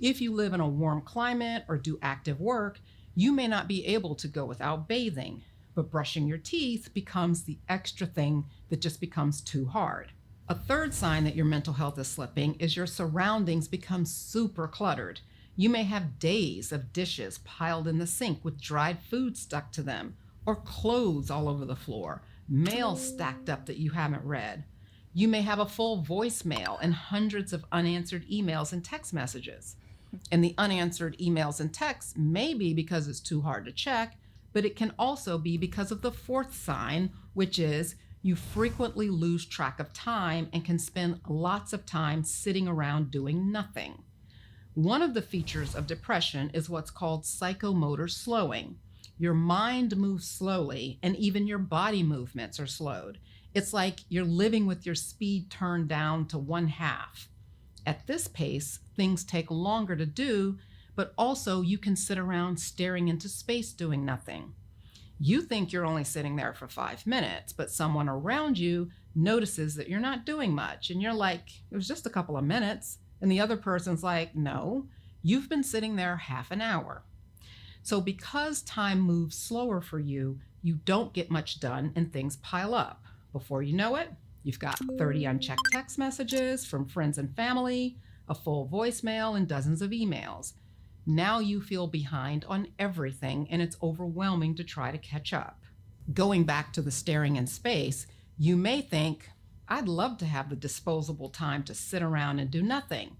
If you live in a warm climate or do active work, you may not be able to go without bathing, but brushing your teeth becomes the extra thing that just becomes too hard. A third sign that your mental health is slipping is your surroundings become super cluttered. You may have days of dishes piled in the sink with dried food stuck to them, or clothes all over the floor, mail stacked up that you haven't read. You may have a full voicemail and hundreds of unanswered emails and text messages. And the unanswered emails and texts may be because it's too hard to check, but it can also be because of the fourth sign, which is you frequently lose track of time and can spend lots of time sitting around doing nothing. One of the features of depression is what's called psychomotor slowing. Your mind moves slowly, and even your body movements are slowed. It's like you're living with your speed turned down to 1/2. At this pace, things take longer to do, but also you can sit around staring into space doing nothing. You think you're only sitting there for 5 minutes, but someone around you notices that you're not doing much, and you're like, it was just a couple of minutes. And the other person's like, no, you've been sitting there half an hour. So because time moves slower for you, you don't get much done and things pile up. Before you know it, you've got 30 unchecked text messages from friends and family, a full voicemail, and dozens of emails. Now you feel behind on everything, and it's overwhelming to try to catch up. Going back to the staring in space, you may think, I'd love to have the disposable time to sit around and do nothing.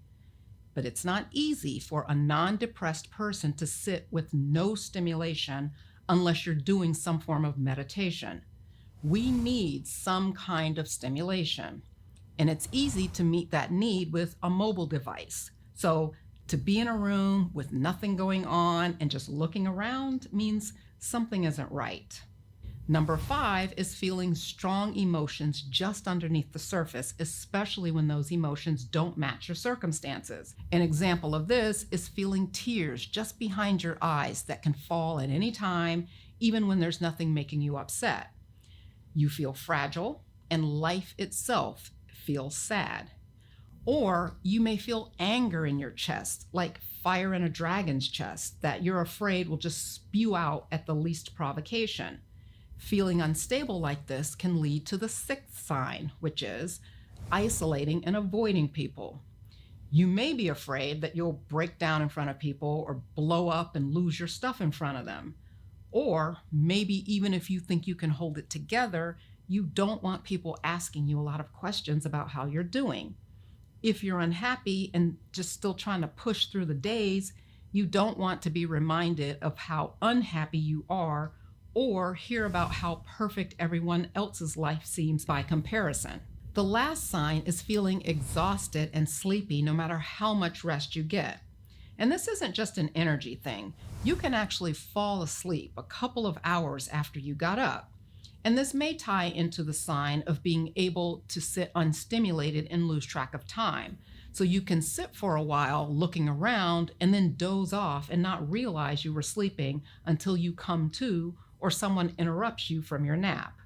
But it's not easy for a non-depressed person to sit with no stimulation unless you're doing some form of meditation. We need some kind of stimulation, and it's easy to meet that need with a mobile device. So to be in a room with nothing going on and just looking around means something isn't right. Number 5 is feeling strong emotions just underneath the surface, especially when those emotions don't match your circumstances. An example of this is feeling tears just behind your eyes that can fall at any time, even when there's nothing making you upset. You feel fragile, and life itself feels sad. Or you may feel anger in your chest, like fire in a dragon's chest, that you're afraid will just spew out at the least provocation. Feeling unstable like this can lead to the 6th sign, which is isolating and avoiding people. You may be afraid that you'll break down in front of people or blow up and lose your stuff in front of them. Or maybe even if you think you can hold it together, you don't want people asking you a lot of questions about how you're doing. If you're unhappy and just still trying to push through the days, you don't want to be reminded of how unhappy you are or hear about how perfect everyone else's life seems by comparison. The last sign is feeling exhausted and sleepy no matter how much rest you get. And this isn't just an energy thing. You can actually fall asleep a couple of hours after you got up. And this may tie into the sign of being able to sit unstimulated and lose track of time. So you can sit for a while looking around and then doze off and not realize you were sleeping until you come to or someone interrupts you from your nap.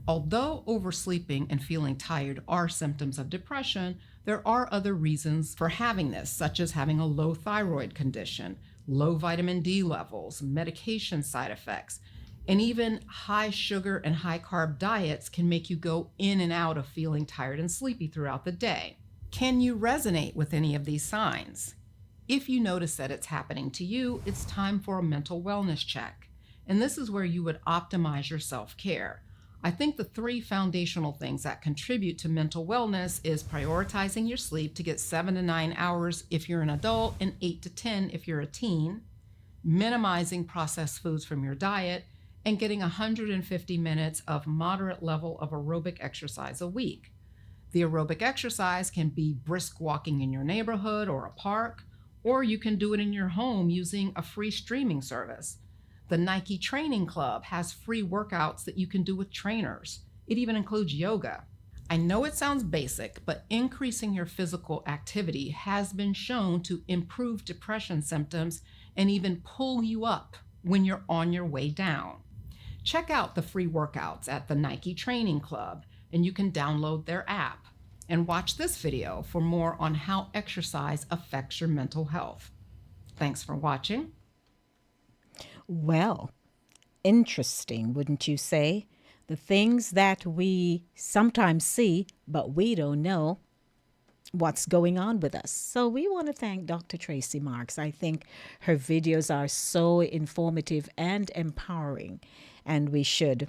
Although oversleeping and feeling tired are symptoms of depression, there are other reasons for having this, such as having a low thyroid condition, low vitamin D levels, medication side effects, and even high sugar and high carb diets can make you go in and out of feeling tired and sleepy throughout the day. Can you resonate with any of these signs? If you notice that it's happening to you, it's time for a mental wellness check. And this is where you would optimize your self-care. I think the 3 foundational things that contribute to mental wellness is prioritizing your sleep to get 7 to 9 hours if you're an adult and 8 to 10 if you're a teen, minimizing processed foods from your diet, and getting 150 minutes of moderate level of aerobic exercise a week. The aerobic exercise can be brisk walking in your neighborhood or a park, or you can do it in your home using a free streaming service. The Nike Training Club has free workouts that you can do with trainers. It even includes yoga. I know it sounds basic, but increasing your physical activity has been shown to improve depression symptoms and even pull you up when you're on your way down. Check out the free workouts at the Nike Training Club, and you can download their app. And watch this video for more on how exercise affects your mental health. Thanks for watching. Well, interesting, wouldn't you say? The things that we sometimes see, but we don't know what's going on with us. So we want to thank Dr. Tracy Marks. I think her videos are so informative and empowering, and we should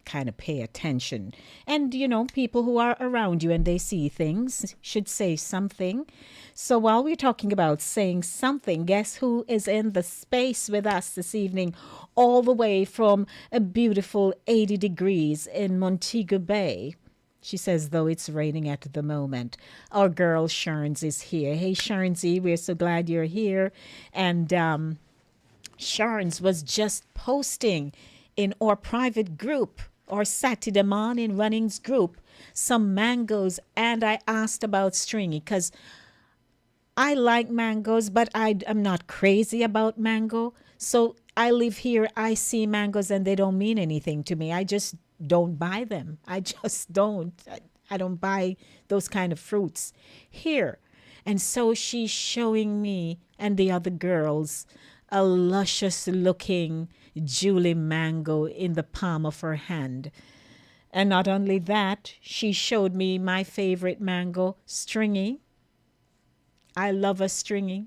kind of pay attention. And, you know, people who are around you and they see things should say something. So while we're talking about saying something, guess who is in the space with us this evening, all the way from a beautiful 80 degrees in Montego Bay? She says, though it's raining at the moment. Our girl Sharns is here. Hey, Sharnsy, we're so glad you're here. And Sharns was just posting in our private group, or Saturday morning runnings group, some mangoes. And I asked about stringy because I like mangoes, but I'm not crazy about mango. So I live here, I see mangoes and they don't mean anything to me. I just don't buy them. I just don't. I don't buy those kind of fruits here. And so she's showing me and the other girls a luscious looking Julie mango in the palm of her hand. And not only that, she showed me my favorite mango, stringy. I love a stringy.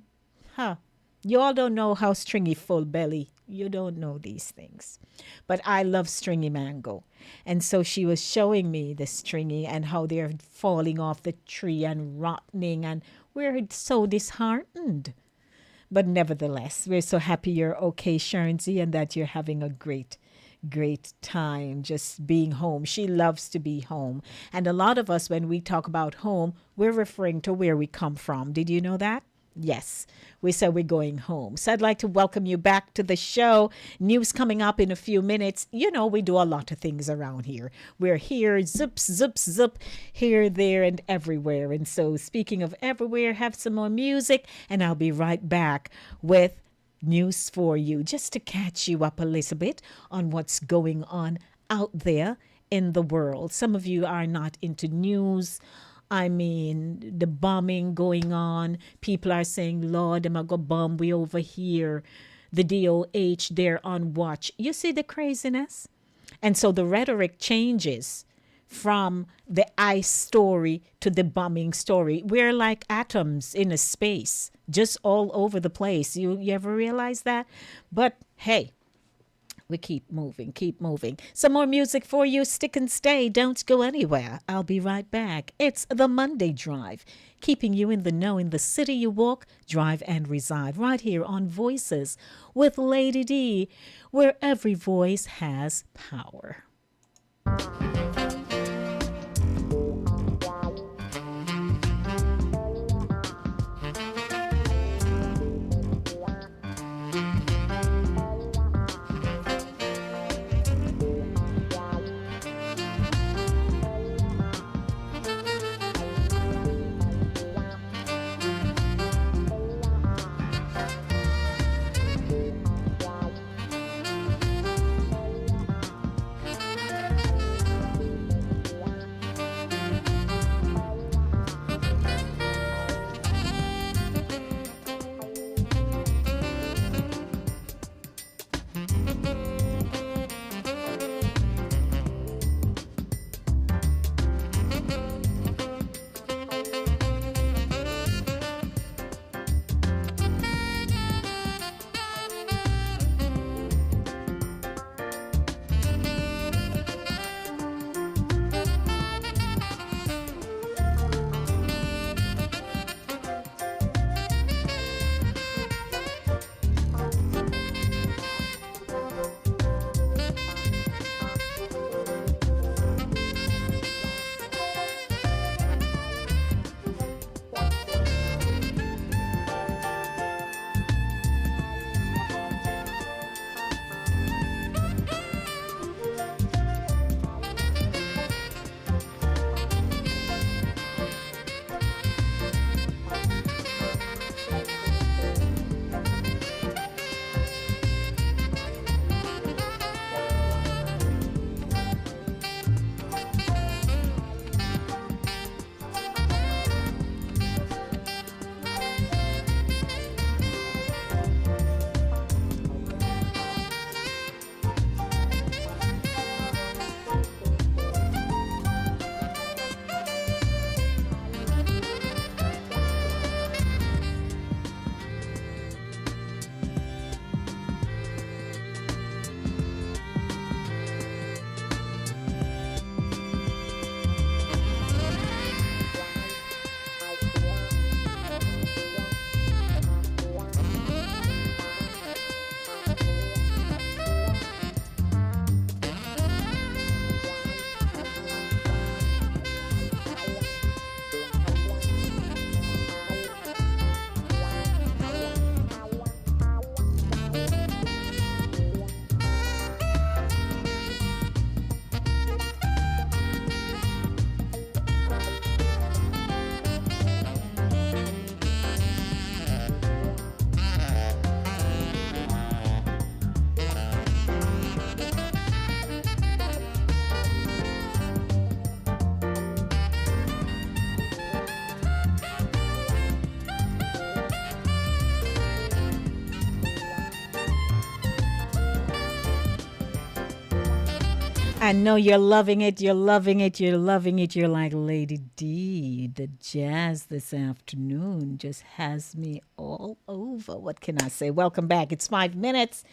Huh. You all don't know how stringy full belly. You don't know these things. But I love stringy mango. And so she was showing me the stringy and how they're falling off the tree and rotting, and we're so disheartened. But nevertheless, we're so happy you're okay, Sharnsy, and that you're having a great time just being home. She loves to be home. And a lot of us, when we talk about home, we're referring to where we come from. Did you know that? Yes, we said we're going home. So I'd like to welcome you back to the show. News coming up in a few minutes. You know, we do a lot of things around here. We're here, zip, zip, zip, here, there, and everywhere. And so speaking of everywhere, have some more music, and I'll be right back with news for you, just to catch you up a little bit on what's going on out there in the world. Some of you are not into news. I mean, the bombing going on. People are saying, Lord, am I going to bomb we over here? The DOH, they're on watch. You see the craziness? And so the rhetoric changes from the ICE story to the bombing story. We're like atoms in a space, just all over the place. You ever realize that? But hey, we keep moving, keep moving. Some more music for you. Stick and stay. Don't go anywhere. I'll be right back. It's the Monday Drive, keeping you in the know in the city you walk, drive, and reside. Right here on Voices with Lady D, where every voice has power. I know you're loving it. You're loving it. You're loving it. You're like Lady D. The jazz this afternoon just has me all over. What can I say? Welcome back. It's 5 minutes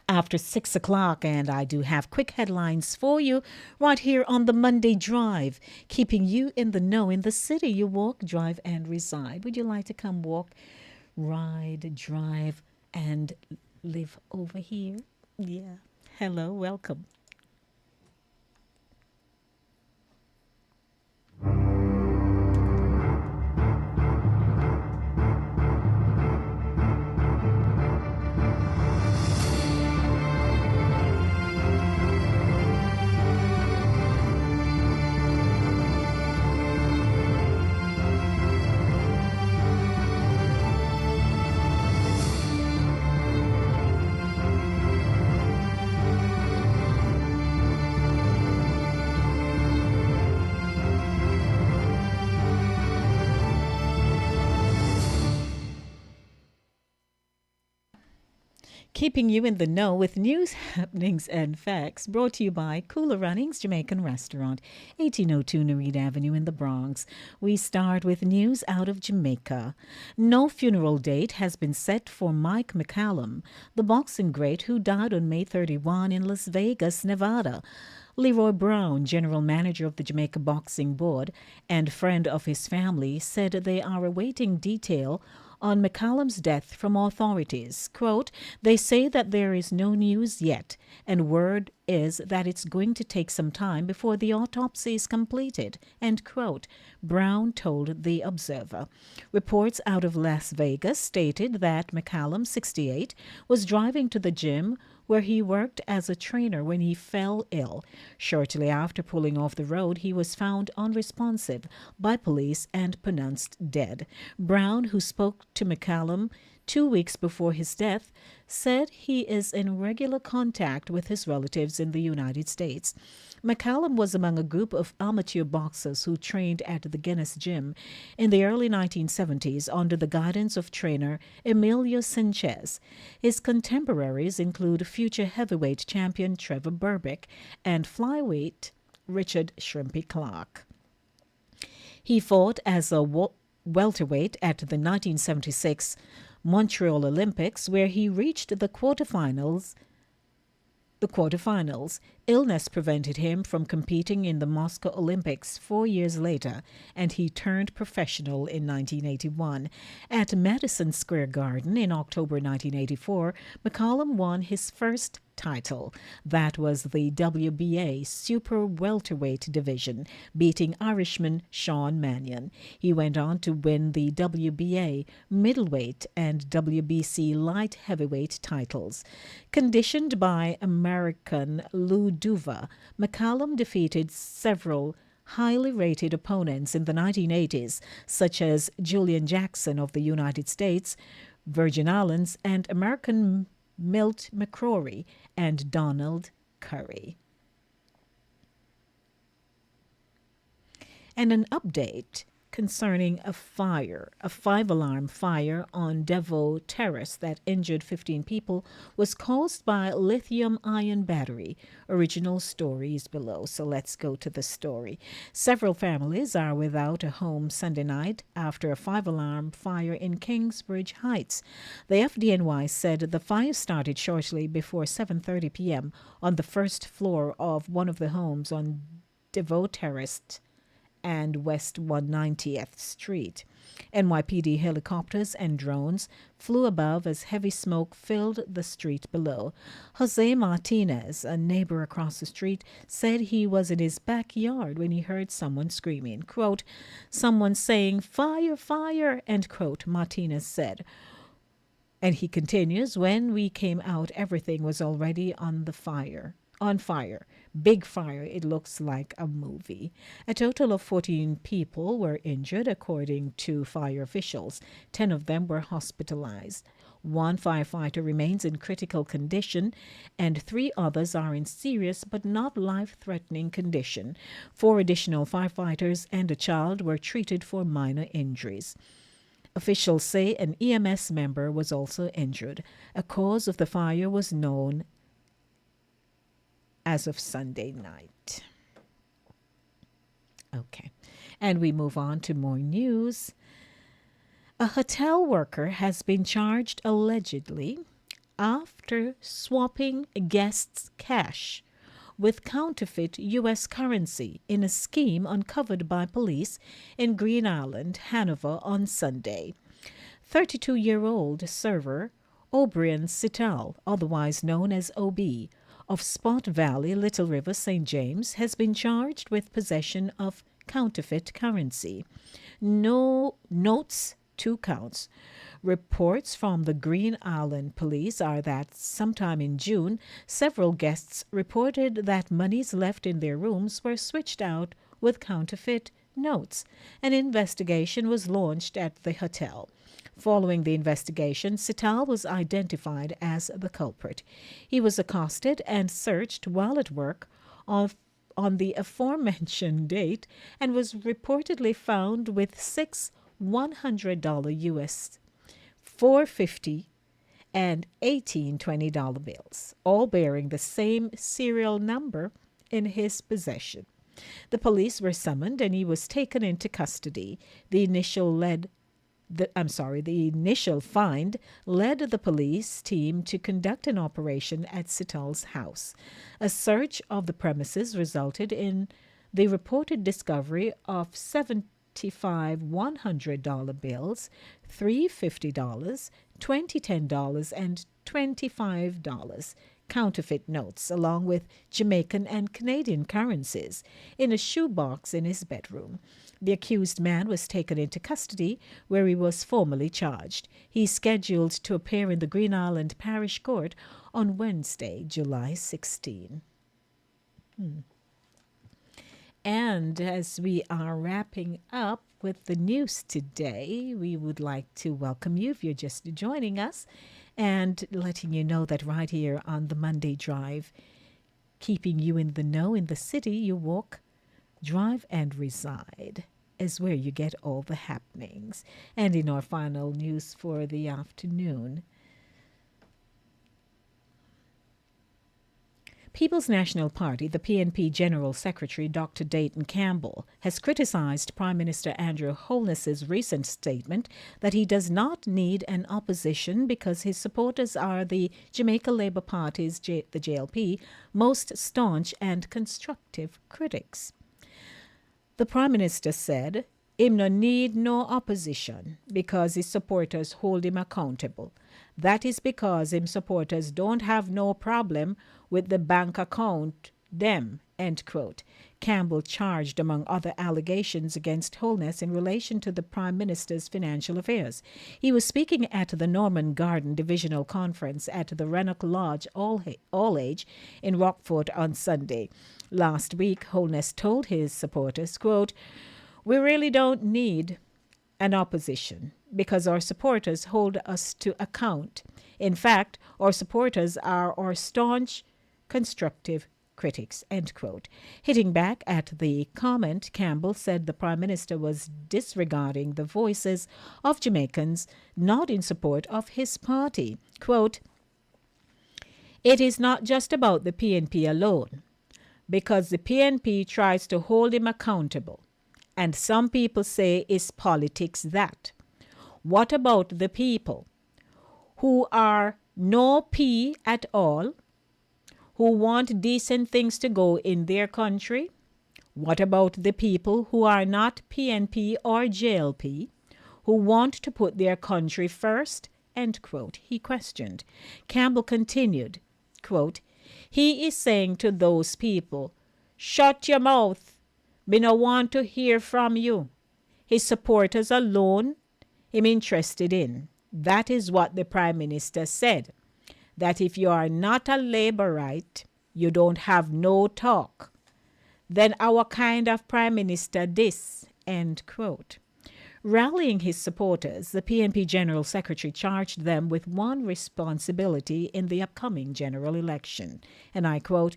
after 6 o'clock, and I do have quick headlines for you right here on the Monday Drive, keeping you in the know in the city you walk, drive, and reside. Would you like to come walk, ride, drive, and live over here? Yeah. Hello. Welcome. Keeping you in the know with news, happenings, and facts. Brought to you by Cooler Runnings Jamaican Restaurant, 1802 Nereid Avenue in the Bronx. We start with news out of Jamaica. No funeral date has been set for Mike McCallum, the boxing great who died on May 31 in Las Vegas, Nevada. Leroy Brown, general manager of the Jamaica Boxing Board and friend of his family, said they are awaiting detail on McCallum's death from authorities. Quote, they say that there is no news yet, and word is that it's going to take some time before the autopsy is completed, end quote, Brown told The Observer. Reports out of Las Vegas stated that McCallum, 68, was driving to the gym where he worked as a trainer when he fell ill. Shortly after pulling off the road, he was found unresponsive by police and pronounced dead. Brown, who spoke to McCallum 2 weeks before his death, said he is in regular contact with his relatives in the United States. McCallum was among a group of amateur boxers who trained at the Guinness Gym in the early 1970s under the guidance of trainer Emilio Sanchez. His contemporaries include future heavyweight champion Trevor Berbick and flyweight Richard Shrimpy Clark. He fought as a welterweight at the 1976 Montreal Olympics, where he reached the quarterfinals. Illness prevented him from competing in the Moscow Olympics 4 years later, and he turned professional in 1981. At Madison Square Garden in October 1984, McCallum won his first title. That was the WBA Super Welterweight division, beating Irishman Sean Mannion. He went on to win the WBA Middleweight and WBC Light Heavyweight titles. Conditioned by American Lou Duva, McCallum defeated several highly rated opponents in the 1980s, such as Julian Jackson of the United States, Virgin Islands, and American Milt McCrory and Donald Curry. And an update concerning a fire, a 5-alarm fire on Devo Terrace that injured 15 people was caused by lithium-ion battery. Original story is below, so let's go to the story. Several families are without a home Sunday night after a 5-alarm fire in Kingsbridge Heights. The FDNY said the fire started shortly before 7:30 p.m. on the first floor of one of the homes on Devo Terrace and West 190th Street. NYPD helicopters and drones flew above as heavy smoke filled the street below. Jose Martinez, a neighbor across the street, said he was in his backyard when he heard someone screaming. Quote, someone saying, "Fire, fire," end quote, Martinez said. And he continues, when we came out, everything was already on fire. Big fire, it looks like a movie. A total of 14 people were injured, according to fire officials. 10 of them were hospitalized. One firefighter remains in critical condition, and 3 others are in serious but not life-threatening condition. 4 additional firefighters and a child were treated for minor injuries. Officials say an EMS member was also injured. A cause of the fire was known as of Sunday night. Okay. And we move on to more news. A hotel worker has been charged allegedly after swapping guests' cash with counterfeit U.S. currency in a scheme uncovered by police in Green Island, Hanover on Sunday. 32-year-old server O'Brien Sital, otherwise known as OB, of Spot Valley, Little River, St. James, has been charged with possession of counterfeit currency. No notes, 2 counts. Reports from the Green Island police are that sometime in June, several guests reported that monies left in their rooms were switched out with counterfeit notes. An investigation was launched at the hotel. Following the investigation, Sital was identified as the culprit. He was accosted and searched while at work on the aforementioned date and was reportedly found with 6 $100 US, 450 and 18 $20 bills, all bearing the same serial number in his possession. The police were summoned and he was taken into custody. The initial find led the police team to conduct an operation at Sital's house. A search of the premises resulted in the reported discovery of 75 $100 bills, $3 $50, $20 $10, and $25 counterfeit notes, along with Jamaican and Canadian currencies, in a shoebox in his bedroom. The accused man was taken into custody, where he was formally charged. He's scheduled to appear in the Green Island Parish Court on Wednesday, July 16. And as we are wrapping up with the news today, we would like to welcome you if you're just joining us and letting you know that right here on the Monday Drive, keeping you in the know in the city you walk, drive, and reside is where you get all the happenings. And in our final news for the afternoon, People's National Party, the PNP General Secretary Dr. Dayton Campbell, has criticized Prime Minister Andrew Holness's recent statement that he does not need an opposition because his supporters are the Jamaica Labour Party's, the JLP, most staunch and constructive critics. The Prime Minister said, "Him no need no opposition because his supporters hold him accountable. That is because him supporters don't have no problem with the bank account them," end quote. Campbell charged, among other allegations against Holness, in relation to the Prime Minister's financial affairs. He was speaking at the Norman Garden Divisional Conference at the Rannoch Lodge All Age in Rockfort on Sunday. Last week, Holness told his supporters, quote, "We really don't need an opposition because our supporters hold us to account. In fact, our supporters are our staunch, constructive critics," end quote. Hitting back at the comment, Campbell said the Prime Minister was disregarding the voices of Jamaicans not in support of his party. Quote, "It is not just about the PNP alone, because the PNP tries to hold him accountable. And some people say it's politics that. What about the people who are no P at all, who want decent things to go in their country? What about the people who are not PNP or JLP, who want to put their country first?" End quote. He questioned. Campbell continued, quote, "He is saying to those people, 'Shut your mouth. Me no want to hear from you.' His supporters alone him interested in. That is what the Prime Minister said, that if you are not a Labourite, you don't have no talk. Then our kind of Prime Minister this," end quote. Rallying his supporters, the PNP General Secretary charged them with one responsibility in the upcoming general election. And I quote,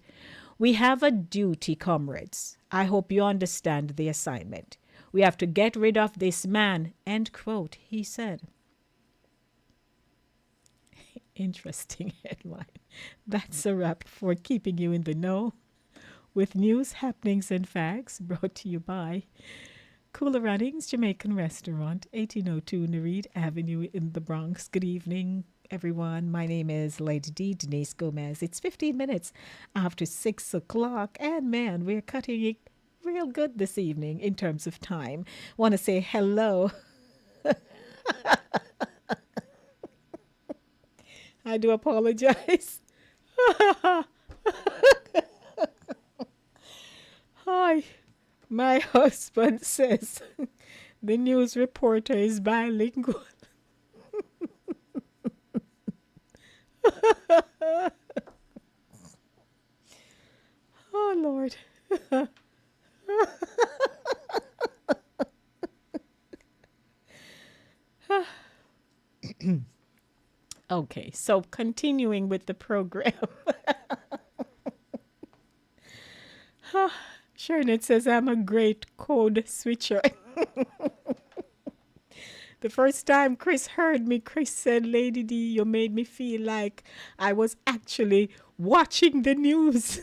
"We have a duty, comrades. I hope you understand the assignment. We have to get rid of this man," end quote, he said. Interesting headline. That's a wrap for keeping you in the know with news, happenings, and facts brought to you by Cooler Runnings Jamaican Restaurant, 1802 Nereid Avenue in the Bronx. Good evening, everyone. My name is Lady D, Denise Gomez. It's 15 minutes after 6 o'clock, and man, we're cutting it real good this evening in terms of time. Want to say hello. I do apologize. Hi. My husband says the news reporter is bilingual. Oh, Lord. Okay, so continuing with the program. Shernet says I'm a great code switcher. The first time Chris heard me, Chris said, Lady D, you made me feel like I was actually watching the news.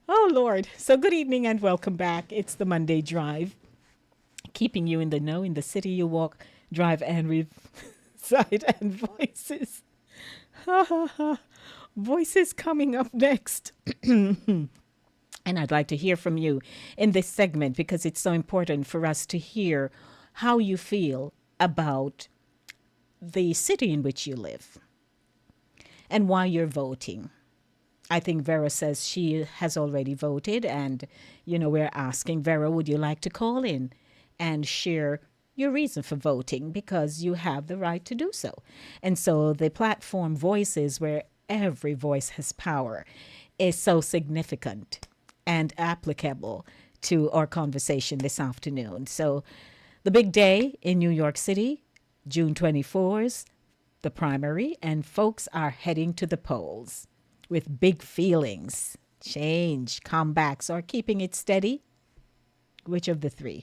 Oh, Lord. So good evening and welcome back. It's the Monday Drive, keeping you in the know in the city you walk, drive, and reside, and voices. Voices coming up next. And I'd like to hear from you in this segment because it's so important for us to hear how you feel about the city in which you live and why you're voting. I think Vera says she has already voted, and, we're asking Vera, would you like to call in and share your reason for voting, because you have the right to do so. And so the platform Voices, where every voice has power, is so significant and applicable to our conversation this afternoon. So the big day in New York City, June 24th, the primary, and folks are heading to the polls with big feelings, change, comebacks, or keeping it steady. Which of the three?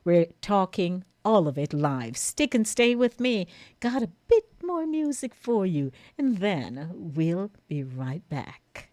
We're talking all of it live. Stick and stay with me. Got a bit more music for you, and then we'll be right back.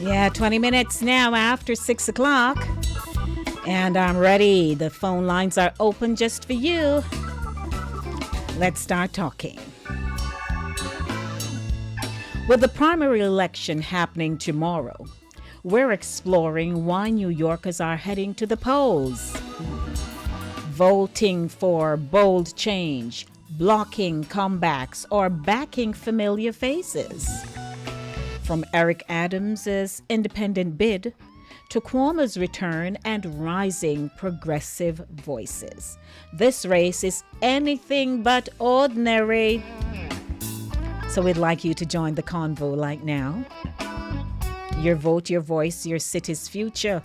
Yeah, 20 minutes now after 6 o'clock. And I'm ready. The phone lines are open just for you. Let's start talking. With the primary election happening tomorrow, we're exploring why New Yorkers are heading to the polls. Voting for bold change, blocking comebacks, or backing familiar faces. From Eric Adams's independent bid to Cuomo's return and rising progressive voices. This race is anything but ordinary. So we'd like you to join the convo like now. Your vote, your voice, your city's future.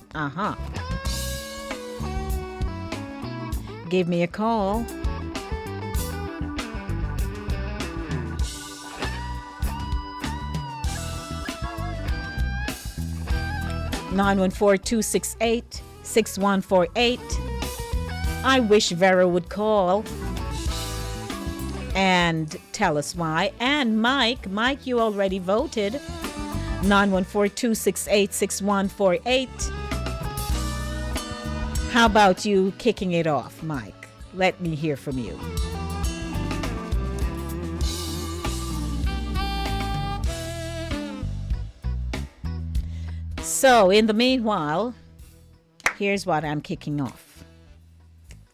Give me a call. (914-268-6148). I wish Vera would call and tell us why. And Mike, you already voted. 914-268-6148. How about you kicking it off, Mike? Let me hear from you. So, in the meanwhile, here's what I'm kicking off.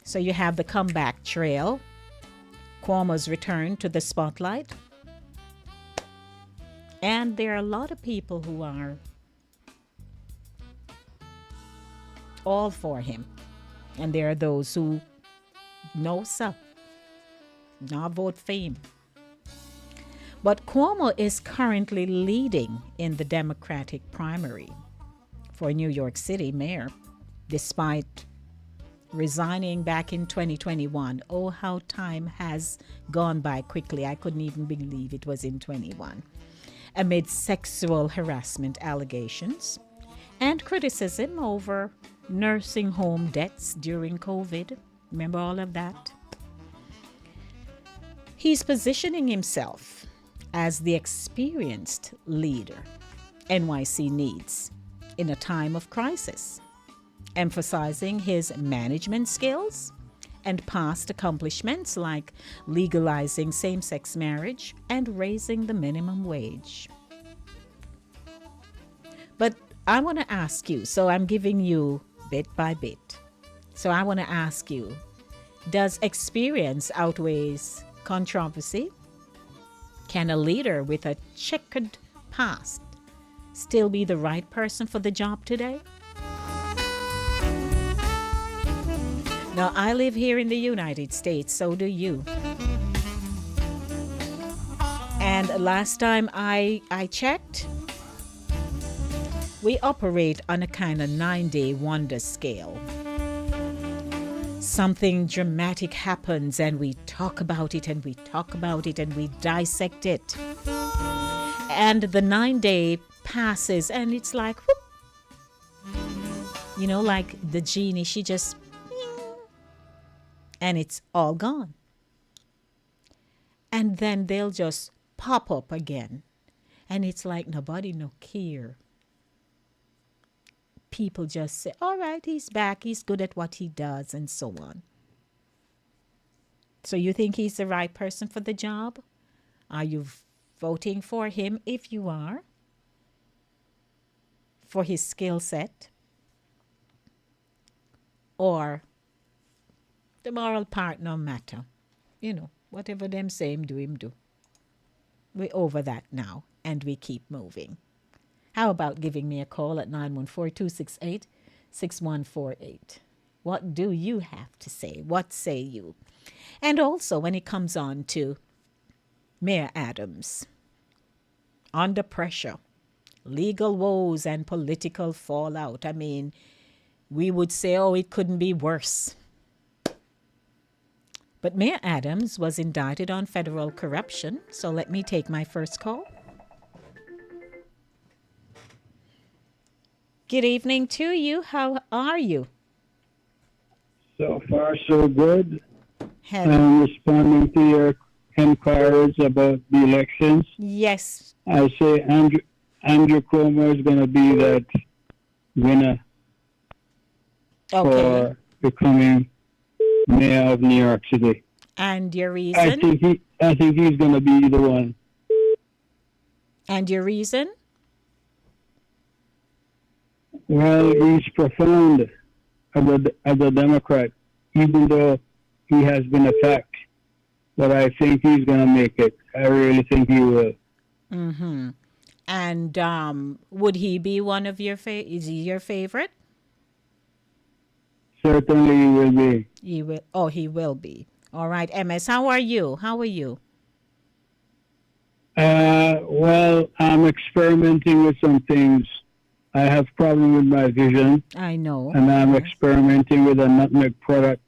So you have the comeback trail, Cuomo's return to the spotlight, and there are a lot of people who are all for him. And there are those who no sir, not vote for him. But Cuomo is currently leading in the Democratic primary for New York City mayor, despite resigning back in 2021. Oh, how time has gone by quickly. I couldn't even believe it was in 21. Amid sexual harassment allegations and criticism over nursing home deaths during COVID. Remember all of that? He's positioning himself as the experienced leader NYC needs in a time of crisis, emphasizing his management skills and past accomplishments like legalizing same-sex marriage and raising the minimum wage. But I want to ask you, so I'm giving you bit by bit. So I want to ask you, does experience outweighs controversy? Can a leader with a checkered past still be the right person for the job today? Now, I live here in the United States, so do you. And last time I checked, we operate on a kind of 9-day wonder scale. Something dramatic happens and we talk about it and we talk about it and we dissect it. And the 9-day passes and it's like, whoop. You know, like the genie, she just, and it's all gone. And then they'll just pop up again. And it's like nobody no care. People just say, all right, he's back, he's good at what he does, and so on. So you think he's the right person for the job? Are you voting for him? If you are, for his skill set, or the moral part no matter. You know, whatever them say him do, him do. We're over that now, and we keep moving. How about giving me a call at 914-268-6148? What do you have to say? What say you? And also, when it comes on to Mayor Adams, under pressure, legal woes and political fallout. I mean, we would say, oh, it couldn't be worse. But Mayor Adams was indicted on federal corruption. So let me take my first call. Good evening to you. How are you? So far, so good. Hello. I'm responding to your inquiries about the elections. Yes. I say Andrew Cuomo is going to be that winner Okay. for becoming mayor of New York City. And your I reason? think he's going to be the one. And your reason? Well, he's profound as a Democrat, even though he has been attacked. But I think he's going to make it. I really think he will. Mm-hmm. And would he be one of your is he your favorite? Certainly he will be. He will. Oh, he will be. All right, MS. How are you? How are you? Well, I'm experimenting with some things. I have problem with my vision, I know. and I'm experimenting with a nutmeg product.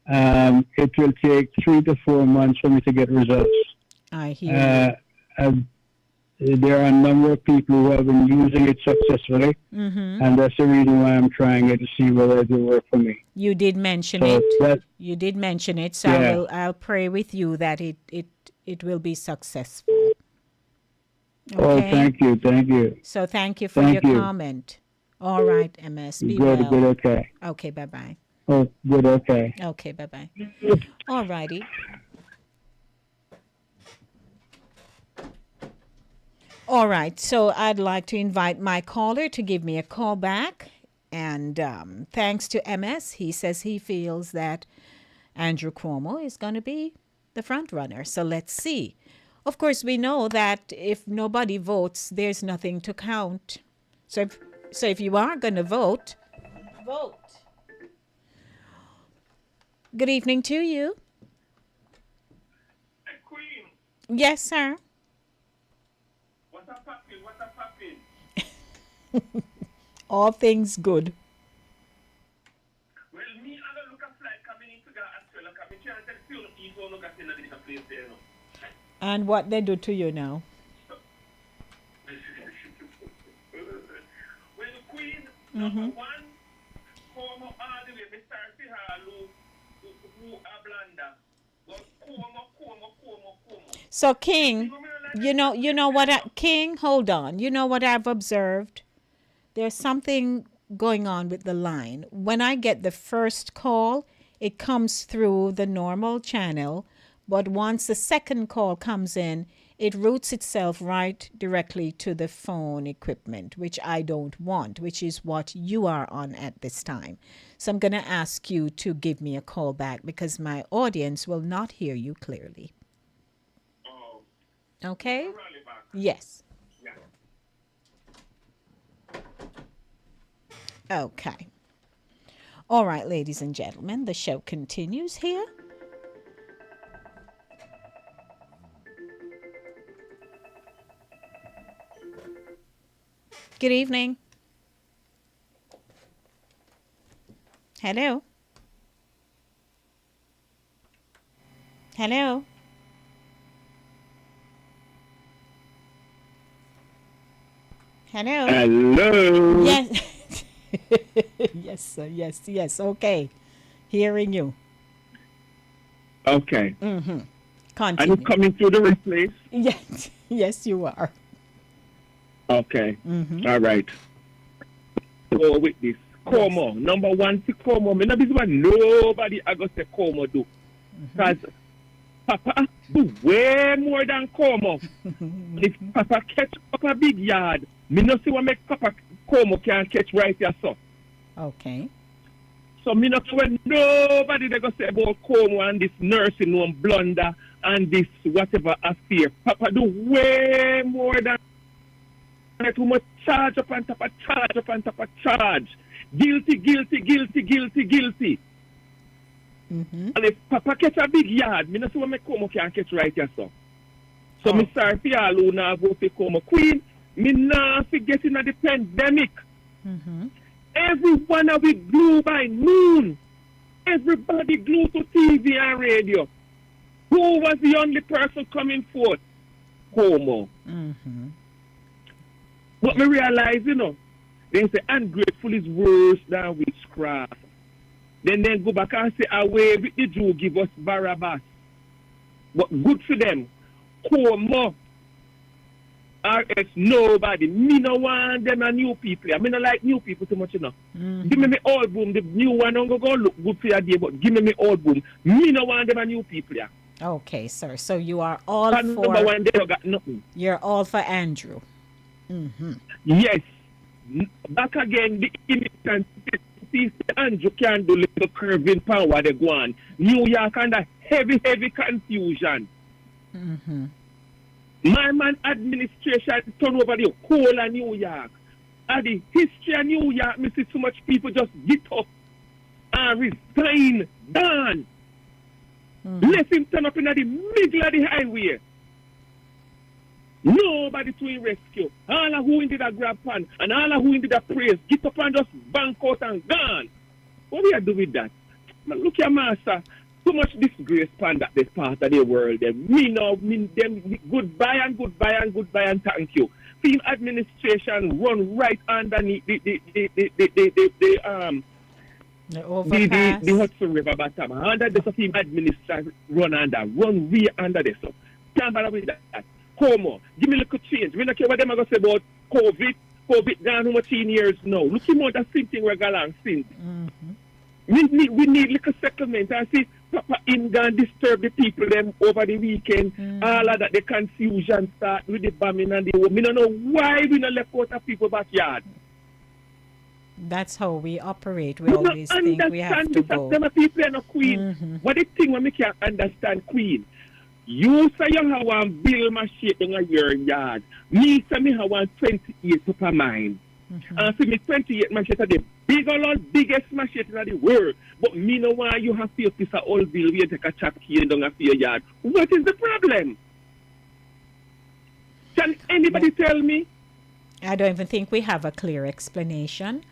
It will take 3 to 4 months for me to get results. I hear There are a number of people who have been using it successfully, and that's the reason why I'm trying it to see whether it will work for me. you. Did mention So it. You did mention it, so Yeah. I'll pray with you that it will be successful. Oh, Okay. thank you. So thank you for Thank your you. comment. All right, MS. Be Good, well. good, okay. Okay. Bye bye. Oh, good, okay. Okay. Bye bye. All righty. All right, so I'd like to invite my caller to give me a call back. And thanks to MS, he says he feels that Andrew Cuomo is going to be the front runner. So let's see. Of course, we know that if nobody votes, there's nothing to count. So if you are going to vote, vote. Good evening to you. Queen, Yes, sir. what a poppin', what a poppin'. All things good. Well, me, I don't look a flight coming into the Australia, because I'm trying to tell you, people look at the place there, no. And what they do to you now? Well, Queen, number one, Como all the way, Mr. Fihalu, who are blanda. But Como. So King, you know what King, hold on. You know what I've observed? There's something going on with the line. When I get the first call, it comes through the normal channel, but once the second call comes in, it routes itself right directly to the phone equipment, which I don't want, which is what you are on at this time. So I'm going to ask you to give me a call back because my audience will not hear you clearly. Oh, Okay? really back. Yes. Yeah. Okay. All right, ladies and gentlemen, the show continues here. Good evening. Hello. Hello. Hello. Hello. Yes. Yes, sir. Yes. Okay. Hearing you. Okay. Continue. I'm coming through the right place. Yes, you are. Okay. All right. Go with this. Como. Number one, see Como. Me not this one. Nobody I go say Como do. Because Papa do way more than Como. If Papa catch up a big yard, me not see what make Papa Como can catch right here, so. Okay. So me not when nobody they go say about Como and this nursing home blunder and this whatever affair. Papa do way more than too much charge up on top of charge up on top of charge. Guilty. And if Papa catch a big yard, me not see what me Como can catch right here, so. So me sorry for all who now vote for Como. Queen, me now forget in the pandemic. Everyone we glue by noon. Everybody glued to TV and radio. Who was the only person coming forth? Como. What me realize, they say ungrateful is worse than witchcraft. Then they go back and say, away with the Jew, give us Barabbas. But good for them. Como. or else nobody. Me no want them a new people. I mean, I like new people too much, you know. Give me old boom. The new one don't go look good for your day, but give me old boom. Me no want them a new people, yeah. Okay, sir. So you are all And number for, one, they don't got nothing. you're all for Andrew. Yes. Back again, the innocent see Andrew can do little curving power they go on. New York under heavy confusion. My man administration turn over the whole of New York. And the history of New York, me see so much people just get up and resign. Done. Let him turn up in the middle of the highway. Nobody to rescue. All of who did a grab pan and all of who did a praise, get up and just bank out and gone. What we are doing with that? Man, look here, master. So much disgrace pan that this part of the world. Them them goodbye and thank you. Team administration run right underneath the Hudson River bottom. Under the team administration run way under this. So can't bother with that. Como, give me a little change. We don't care what them are going to say about COVID. COVID gone how much in years now. Look at the same thing we're going on since. We need little settlement. I see Papa in gone disturb the people them over the weekend. All of that, the confusion start with the bombing and the war. We don't know why we don't let out of people backyard. That's how we operate. We always think we have to go. Them people are not queen. What the thing when we can't understand queen? You say you have one bill machine in your yard. Me say me have one 28 super mine. And see me 28 machete the biggest machete in the world. But me no why you have to piece of old bill where you take a chop key down a your yard. What is the problem? Can anybody tell me? I don't even think we have a clear explanation.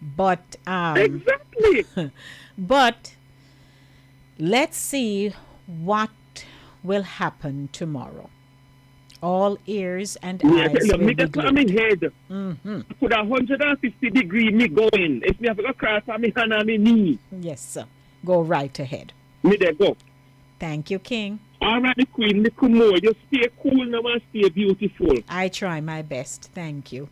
But exactly. But let's see what will happen tomorrow. All ears and eyes will be glued. Head. Put 150 degree me going. If me have to cross on me hand and me knee. Yes, sir. Go right ahead. Me there go. Thank you, King. All right, the queen, little more. Just stay cool now and stay beautiful. I try my best. Thank you.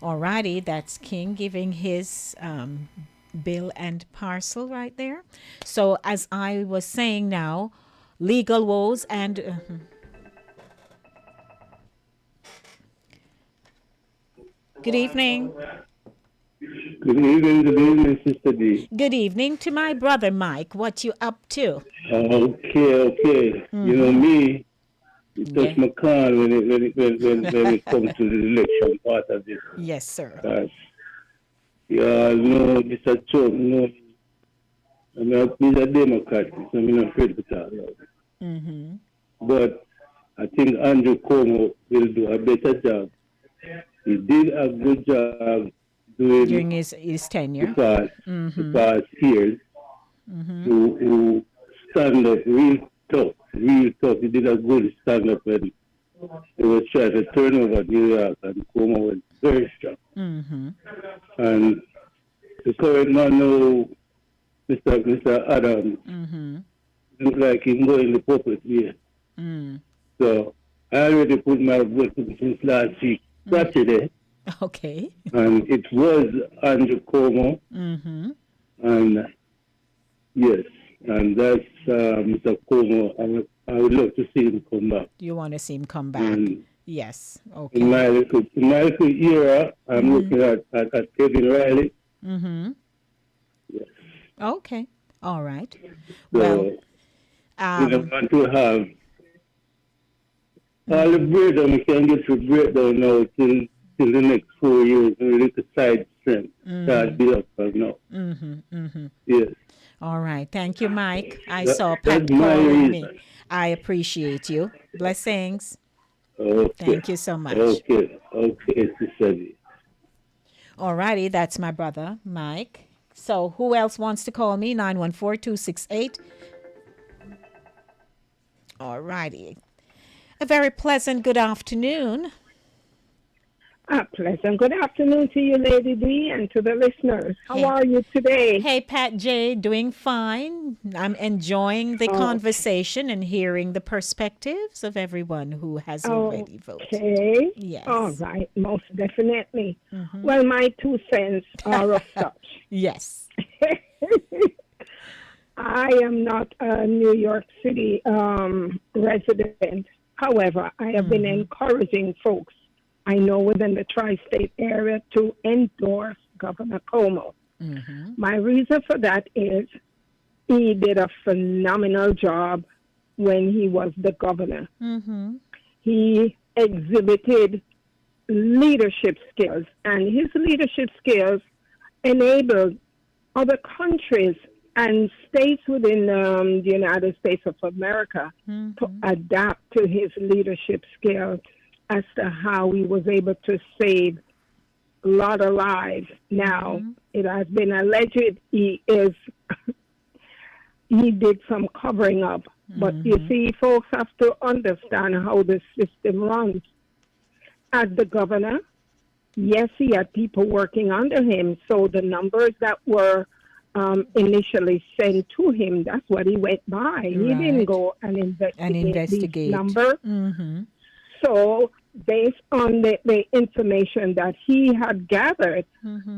Alrighty, that's King giving his bill and parcel right there. So as I was saying now, legal woes and good evening. Good evening, Sister D. Good evening to my brother Mike. What you up to? Okay. You know me, it touch my con when it comes to the election part of this. Yes, sir. No, this is a joke. No, I'm a Democrat, so I'm not afraid to talk about it. But I think Andrew Cuomo will do a better job. He did a good job during his tenure. The past years to stand up real tough. He did a good stand up and he was trying to turn over New York, and Cuomo was very strong. And the current man now, Mr. Adams, look like he's going the puppet here. So I already put my vote since last week, Saturday. Okay. And it was Andrew Cuomo. And yes, and that's Mr. Cuomo. I would love to see him come back. You want to see him come back? Yes. Okay. In my little era, I'm looking at Kevin Riley. Yes. Okay. All right. So, well, we don't want to have all the breakdown. We can get to breakdown now till the next 4 years. We need to side strength. Start build up from now. Yes. All right. Thank you, Mike. I saw Pat calling me. I appreciate you. Blessings. Okay. Thank you so much. Okay, Sister. All righty. That's my brother, Mike. So who else wants to call me? 914-268. All righty. A very pleasant good afternoon. Pleasant good afternoon to you, Lady D, and to the listeners. How Hey. are you today? Hey, Pat J, doing fine. I'm enjoying the Oh, conversation and hearing the perspectives of everyone who has already voted. okay. All Yes. right, most definitely. Well, my 2 cents are of such. Yes. I am not a New York City resident. However, I have been encouraging folks I know within the tri-state area to endorse Governor Cuomo. My reason for that is he did a phenomenal job when he was the governor. He exhibited leadership skills, and his leadership skills enabled other countries and states within the United States of America to adapt to his leadership skills as to how he was able to save a lot of lives. Now, it has been alleged he did some covering up. But you see, folks have to understand how the system runs. As the governor, yes, he had people working under him. So the numbers that were initially sent to him, that's what he went by. He didn't Right. go and And investigate these investigate. numbers. So based on the information that he had gathered,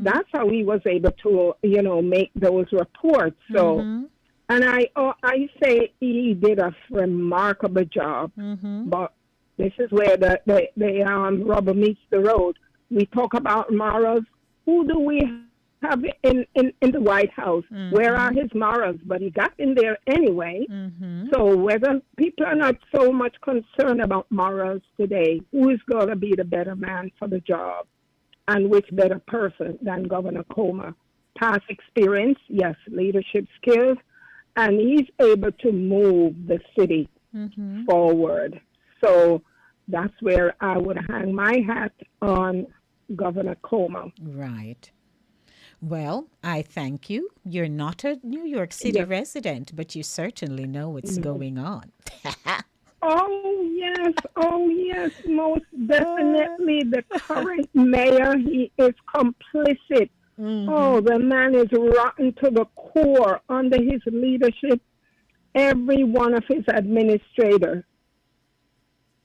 that's how he was able to, make those reports. So, and I say he did a remarkable job. But this is where the rubber meets the road. We talk about morals. Who do we have in the White House? Where are his morals? But he got in there anyway. So whether people are not so much concerned about morals today, who is going to be the better man for the job? And which better person than Governor Cuomo? Past experience, yes, leadership skills, and he's able to move the city forward. So that's where I would hang my hat on Governor Cuomo. Right. Well, I thank you. You're not a New York City Yes. resident, but you certainly know what's going on. Oh yes, most definitely. The current mayor, he is complicit. Oh, the man is rotten to the core. Under his leadership, every one of his administrators,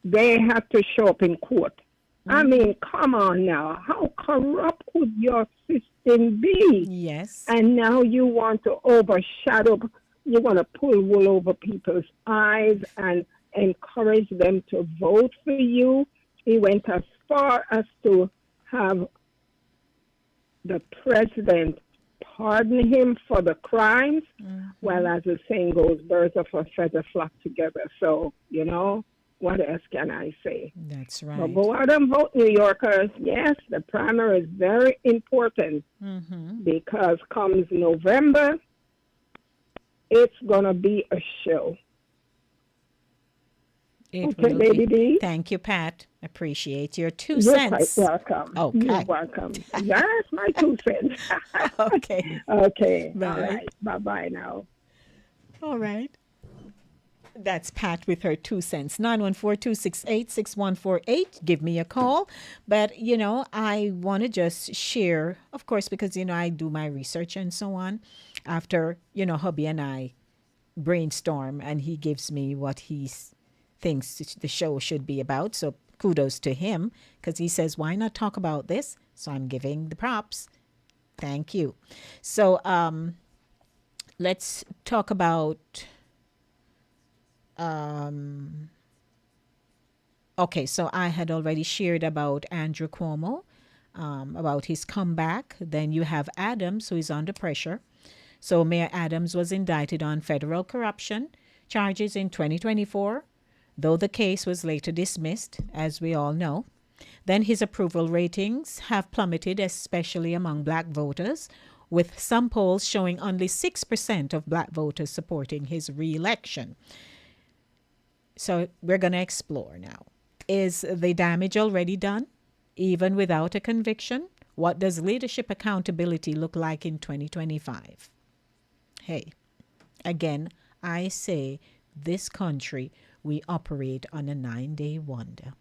they have to show up in court. I mean, come on now. How corrupt could your system be? Yes. And now you want to overshadow, you want to pull wool over people's eyes and encourage them to vote for you. He went as far as to have the president pardon him for the crimes. Well, as the saying goes, birds of a feather flock together. So, what else can I say? That's But right. go out and vote, New Yorkers. Yes, the primary is very important because comes November, it's going to be a show. It Okay, will Lady be. D. Thank you, Pat. Appreciate your 2 You're cents. quite welcome. Okay. You're welcome. That's my 2 cents. Okay. Okay. Bye. All right. Bye-bye now. All right. That's Pat with her 2 cents. 914-268-6148. Give me a call. But, I want to just share, of course, because, I do my research and so on. After, hubby and I brainstorm and he gives me what he thinks the show should be about. So kudos to him because he says, why not talk about this? So I'm giving the props. Thank you. So let's talk about... Okay, so I had already shared about Andrew Cuomo, about his comeback. Then you have Adams, who is under pressure. So Mayor Adams was indicted on federal corruption charges in 2024, though the case was later dismissed, as we all know. Then his approval ratings have plummeted, especially among black voters, with some polls showing only 6% of black voters supporting his re-election. So we're going to explore now. Is the damage already done, even without a conviction? What does leadership accountability look like in 2025? Hey, again, I say this country, we operate on a 9-day wonder.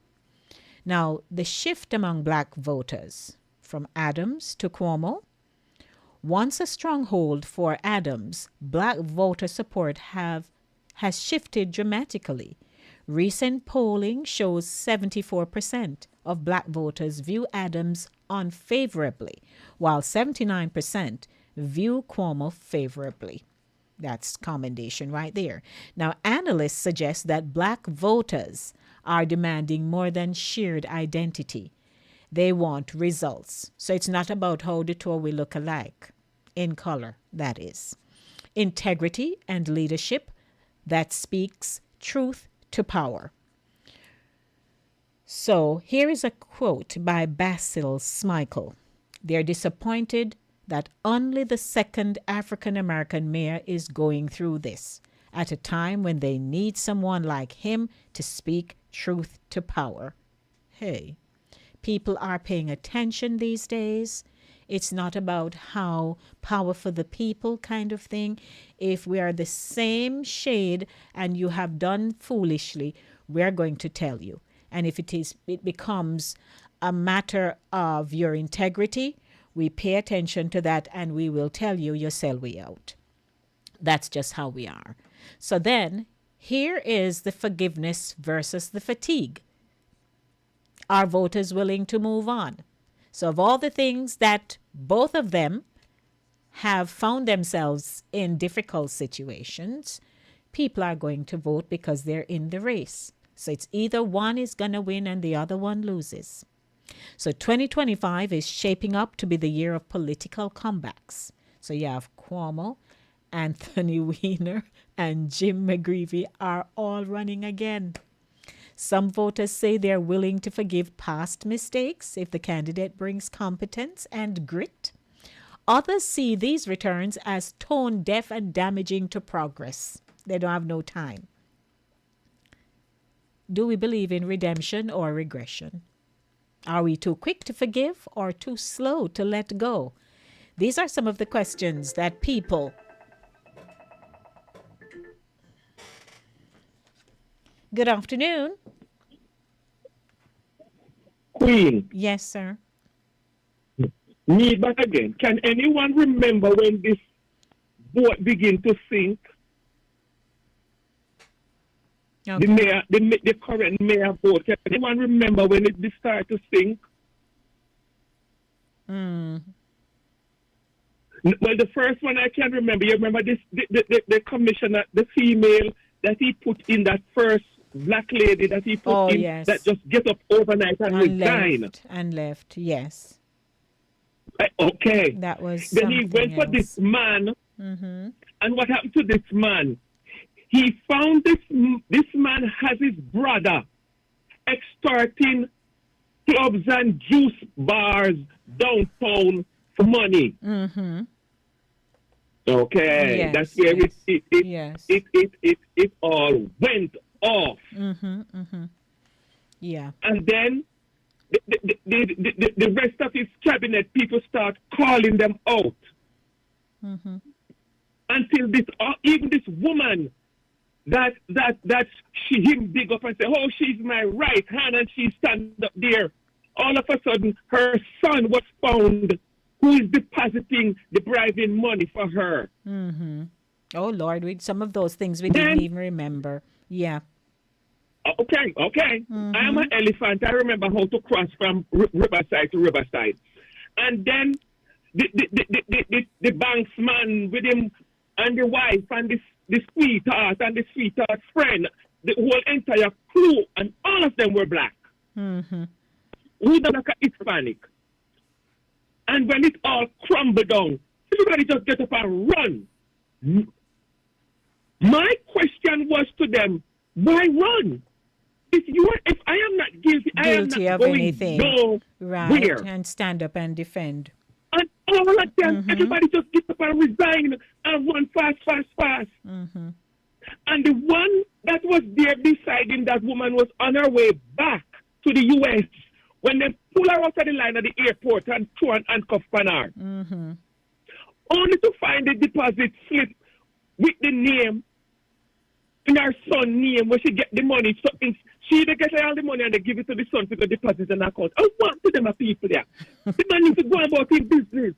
Now, the shift among black voters from Adams to Cuomo. Once a stronghold for Adams, black voter support has shifted dramatically. Recent polling shows 74% of black voters view Adams unfavorably, while 79% view Cuomo favorably. That's commendation right there. Now, analysts suggest that black voters are demanding more than shared identity. They want results. So it's not about how the two will look alike, in color, that is. Integrity and leadership that speaks truth to power. So here is a quote by Basil Smikle. They're disappointed that only the second African American mayor is going through this at a time when they need someone like him to speak truth to power. Hey, people are paying attention these days. It's not about how power for the people kind of thing. If we are the same shade and you have done foolishly, we're going to tell you. And if it becomes a matter of your integrity, we pay attention to that and we will tell you your sell way out. That's just how we are. So then, here is the forgiveness versus the fatigue. Are voters willing to move on? So of all the things that both of them have found themselves in difficult situations, people are going to vote because they're in the race. So it's either one is going to win and the other one loses. So 2025 is shaping up to be the year of political comebacks. So you have Cuomo, Anthony Weiner, and Jim McGreevey are all running again. Some voters say they're willing to forgive past mistakes if the candidate brings competence and grit. Others see these returns as tone deaf and damaging to progress. They don't have no time. Do we believe in redemption or regression? Are we too quick to forgive or too slow to let go? These are some of the questions that people... Good afternoon. Queen, Yes, sir. me back again. Can anyone remember when this boat began to sink? Okay. The current mayor boat. Can anyone remember when it started to sink? Well, the first one I can remember. You remember this? The commissioner, the female that he put in, that first black lady that he put in, yes. that just get up overnight and resign. And left, yes. Okay. That was Then he went for this man, and what happened to this man? He found this man has his brother extorting clubs and juice bars downtown for money. Okay, Yes, that's where yes. it all went off. Yeah. And then the rest of his cabinet people start calling them out. Until even this woman that him dig up and say, oh, she's my right hand, and she stand up there. All of a sudden, her son was found who is depositing the bribing money for her. Oh, Lord, some of those things we didn't even remember. Yeah. Okay. I am an elephant. I remember how to cross from riverside to riverside. And then the banksman with him and the wife and the sweetheart and the sweetheart's friend, the whole entire crew, and all of them were black. Who don't look Hispanic? And when it all crumbled down, everybody just get up and run. My question was to them, why run? If I am not guilty I am not of going anything. Right. nowhere. And stand up and defend. And all of them, everybody just get up and resign and run fast. And the one that was there beside him, that woman was on her way back to the U.S. when they pull her out of the line at the airport and throw an handcuff on her. Only to find the deposit slip with the name in her son name where she get the money. So she they get all the money and they give it to the son to go deposit in account. I want to them a people there. The man needs to go about his business.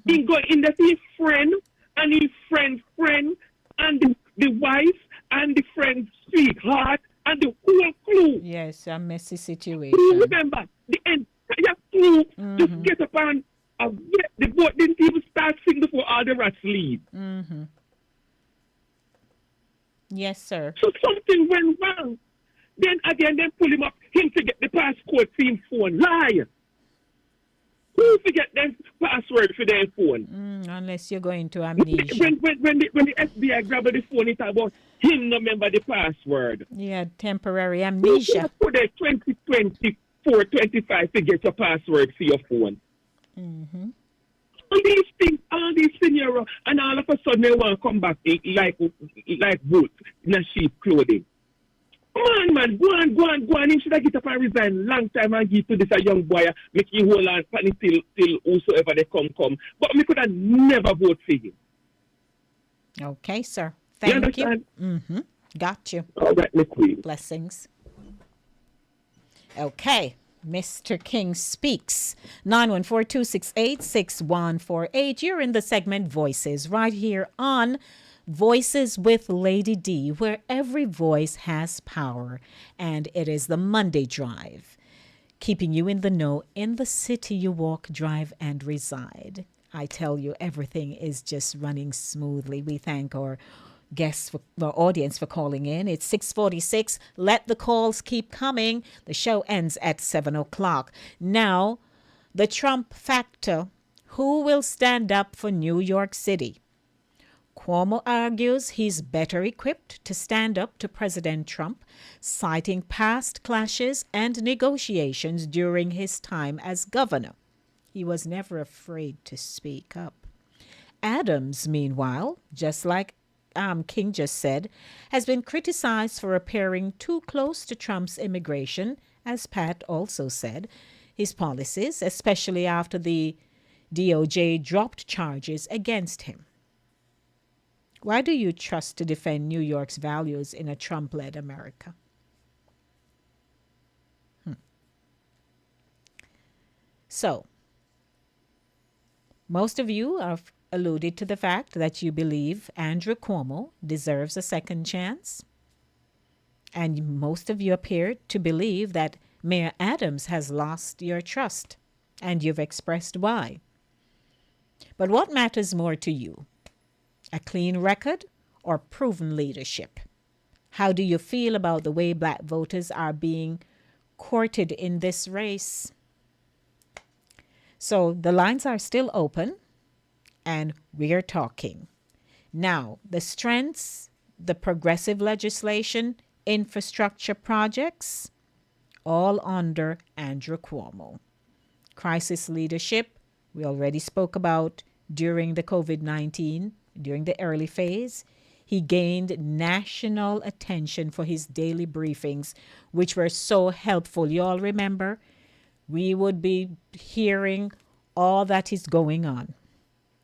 He go in the his friend and his friend's friend and the wife and the friend's sweetheart and the whole crew. Yes, a messy You situation. remember the entire crew just get up and the boat didn't even start singing before all the rats leave. Yes, sir. So something went wrong. Then again, they pull him up, him to get the passcode for his phone. Lie. Who forget their password for their phone? Unless you're going to amnesia. When the FBI grabbed the phone, it's about him not remember the password. Yeah, temporary You amnesia. put a 2024, 25 to get your password for your phone. All these things, all these scenarios, and all of a sudden they want to come back like wolf in a sheep clothing. Man, go on. Him should have get up and resign long time and give to this a young boy, make you hold on till whosoever they come. But me could have never vote for him. Okay, sir. You Thank you. understand? Got you. All right, my queen. Blessings. Okay. Mr. King speaks. 914-268-6148. You're in the segment Voices right here on Voices with Lady D, where every voice has power. And it is the Monday Drive, keeping you in the know in the city you walk, drive, and reside. I tell you, everything is just running smoothly. We thank our guests, our audience for calling in. It's 6:46. Let the calls keep coming. The show ends at 7 o'clock. Now, the Trump factor. Who will stand up for New York City? Cuomo argues he's better equipped to stand up to President Trump, citing past clashes and negotiations during his time as governor. He was never afraid to speak up. Adams, meanwhile, just like King just said, has been criticized for appearing too close to Trump's immigration, as Pat also said, his policies, especially after the DOJ dropped charges against him. Why do you trust to defend New York's values in a Trump-led America? So, most of you have alluded to the fact that you believe Andrew Cuomo deserves a second chance. And most of you appear to believe that Mayor Adams has lost your trust, and you've expressed why. But what matters more to you? A clean record or proven leadership? How do you feel about the way black voters are being courted in this race? So the lines are still open, and we're talking. Now, the strengths, the progressive legislation, infrastructure projects, all under Andrew Cuomo. Crisis leadership, we already spoke about during the COVID-19, during the early phase. He gained national attention for his daily briefings, which were so helpful. You all remember? We would be hearing all that is going on,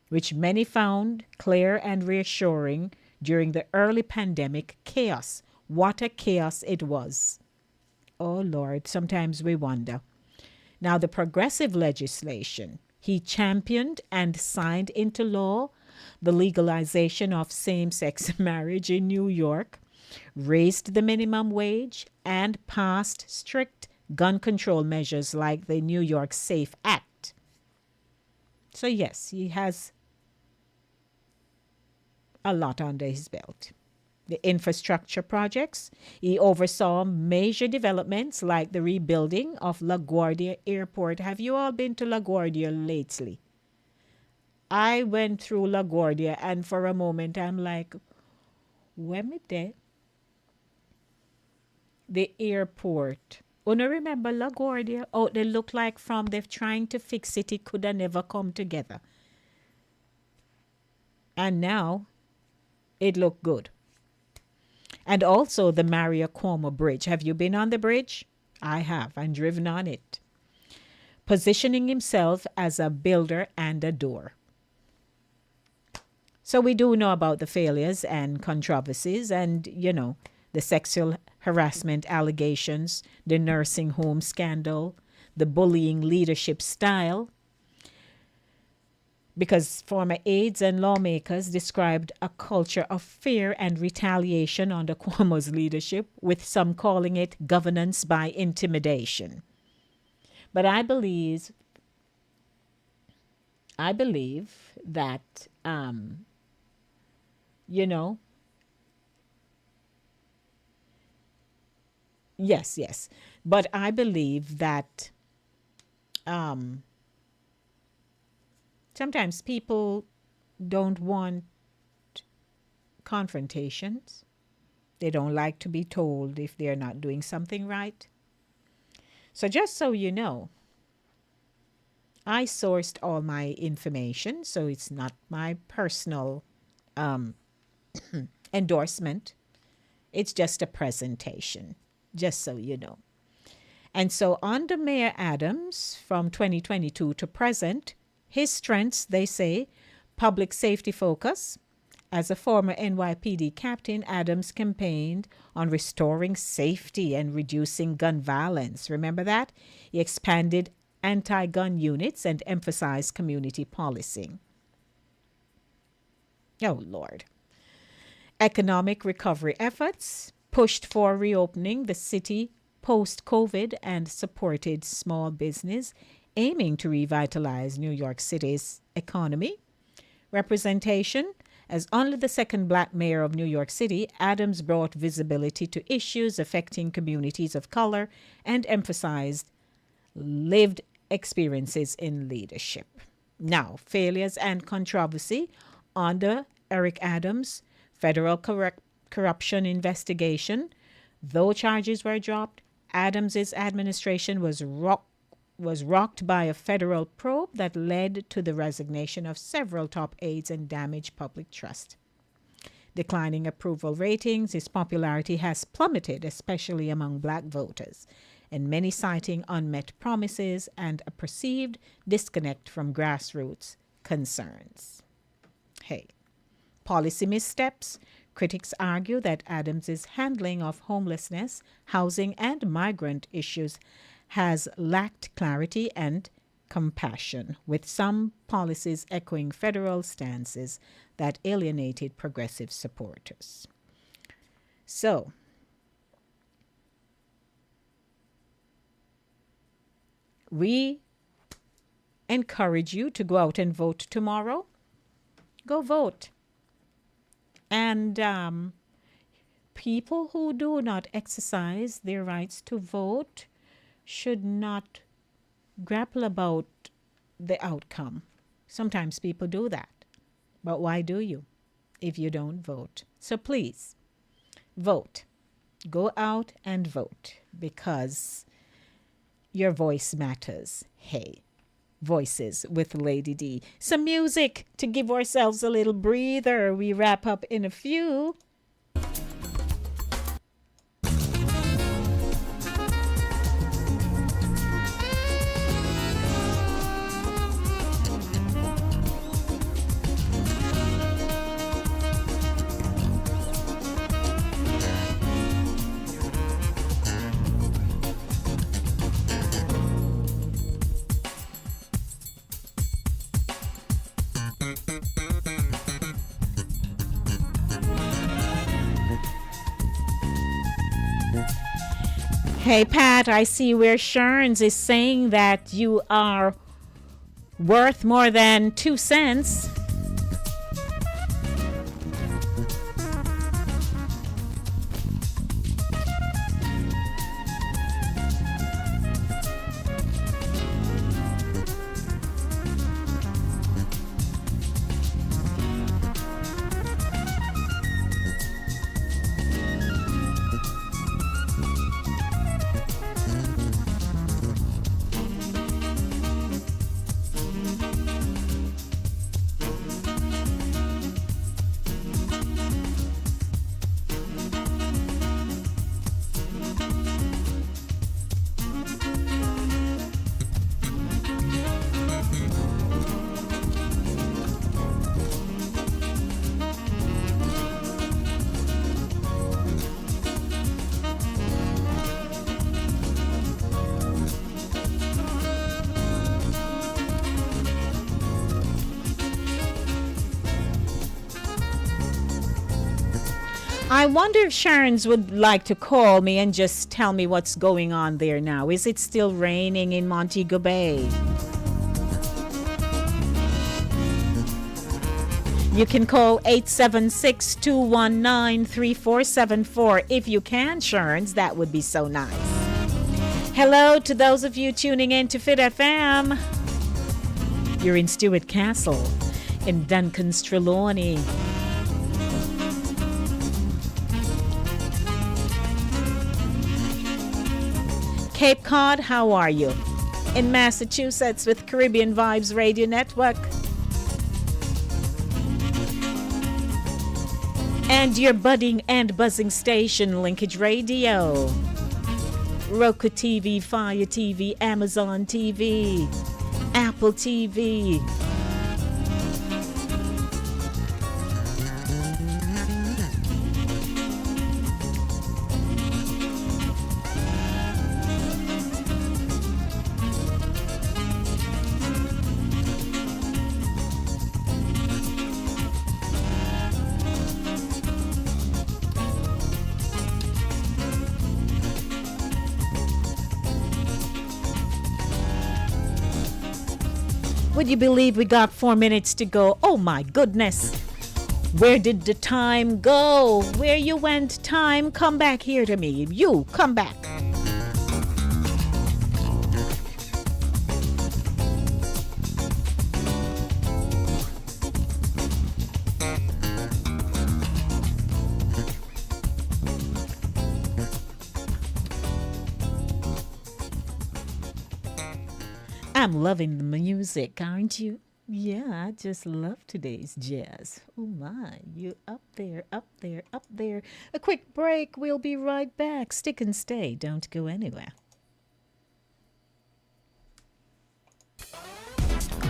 which many found clear and reassuring during the early pandemic chaos. What a chaos it was. Oh, Lord, sometimes we wonder. Now, the progressive legislation, he championed and signed into law the legalization of same-sex marriage in New York, raised the minimum wage, and passed strict gun control measures like the New York SAFE Act. So, yes, he has a lot under his belt. The infrastructure projects, he oversaw major developments like the rebuilding of LaGuardia Airport. Have you all been to LaGuardia lately? I went through LaGuardia, and for a moment I'm like, where me there? The airport. Oh, no, remember LaGuardia? Oh, they look like from they're trying to fix it, it could have never come together. And now it looked good. And also the Mario Cuomo Bridge. Have you been on the bridge? I have, and driven on it. Positioning himself as a builder and a doer. So we do know about the failures and controversies and, the sexual harassment allegations, the nursing home scandal, the bullying leadership style, because former aides and lawmakers described a culture of fear and retaliation under Cuomo's leadership, with some calling it governance by intimidation. But I believe that, yes. But I believe that sometimes people don't want confrontations. They don't like to be told if they're not doing something right. So just so you know, I sourced all my information, so it's not my personal endorsement. It's just a presentation, just so you know. And so under Mayor Adams from 2022 to present, his strengths, they say, public safety focus. As a former NYPD captain, Adams campaigned on restoring safety and reducing gun violence. Remember that? He expanded anti-gun units and emphasized community policing. Oh, Lord. Economic recovery efforts pushed for reopening the city post-COVID and supported small business, aiming to revitalize New York City's economy. Representation. As only the second black mayor of New York City, Adams brought visibility to issues affecting communities of color and emphasized lived experiences in leadership. Now, failures and controversy under Eric Adams' federal corruption investigation. Though charges were dropped, Adams' administration was rocked by a federal probe that led to the resignation of several top aides and damaged public trust. Declining approval ratings, his popularity has plummeted, especially among black voters, and many citing unmet promises and a perceived disconnect from grassroots concerns. Hey, policy missteps. Critics argue that Adams' handling of homelessness, housing, and migrant issues has lacked clarity and compassion, with some policies echoing federal stances that alienated progressive supporters. So, we encourage you to go out and vote tomorrow. Go vote. And people who do not exercise their rights to vote should not grapple about the outcome. Sometimes people do that. But why do you if you don't vote? So please, vote. Go out and vote, because your voice matters. Hey, Voices with Lady D. Some music to give ourselves a little breather. We wrap up in a few. Hey, Pat, I see where Sherns is saying that you are worth more than 2 cents. I wonder if Sharon's would like to call me and just tell me what's going on there now. Is it still raining in Montego Bay? You can call 876-219-3474 if you can, Sharon's. That would be so nice. Hello to those of you tuning in to Fit FM. You're in Stewart Castle in Duncan's Trelawney. Cape Cod, how are you? In Massachusetts with Caribbean Vibes Radio Network. And your budding and buzzing station, Linkage Radio. Roku TV, Fire TV, Amazon TV, Apple TV. Would you believe we got 4 minutes to go? Oh my goodness. Where did the time go? Where you went, time? Come back here to me. You, come back. I'm loving the music, aren't you? Yeah, I just love today's jazz. Oh my, you up there, up there, up there. A quick break. We'll be right back. Stick and stay. Don't go anywhere.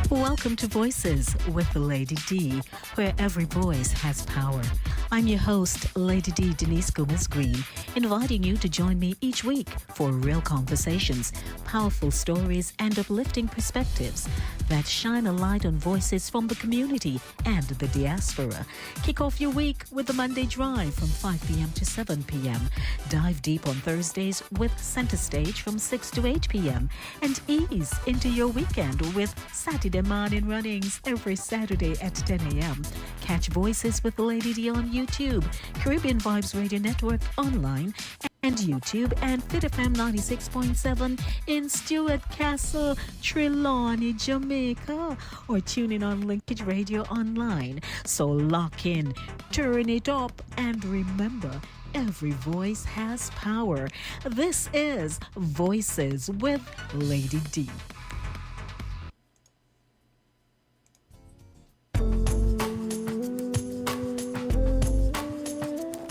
Welcome to Voices with the Lady D, where every voice has power. I'm your host, Lady D Denise Gomez Green, inviting you to join me each week for real conversations, powerful stories, and uplifting perspectives that shine a light on voices from the community and the diaspora. Kick off your week with the Monday Drive from 5 p.m. to 7 p.m. Dive deep on Thursdays with Center Stage from 6 to 8 p.m. And ease into your weekend with Saturday morning runnings every Saturday at 10 a.m. Catch Voices with Lady D on YouTube, Caribbean Vibes Radio Network online, and YouTube, and Fit FM 96.7 in Stewart Castle, Trelawney, Jamaica, or tune in on Linkage Radio online. So lock in, turn it up, and remember, every voice has power. This is Voices with Lady D.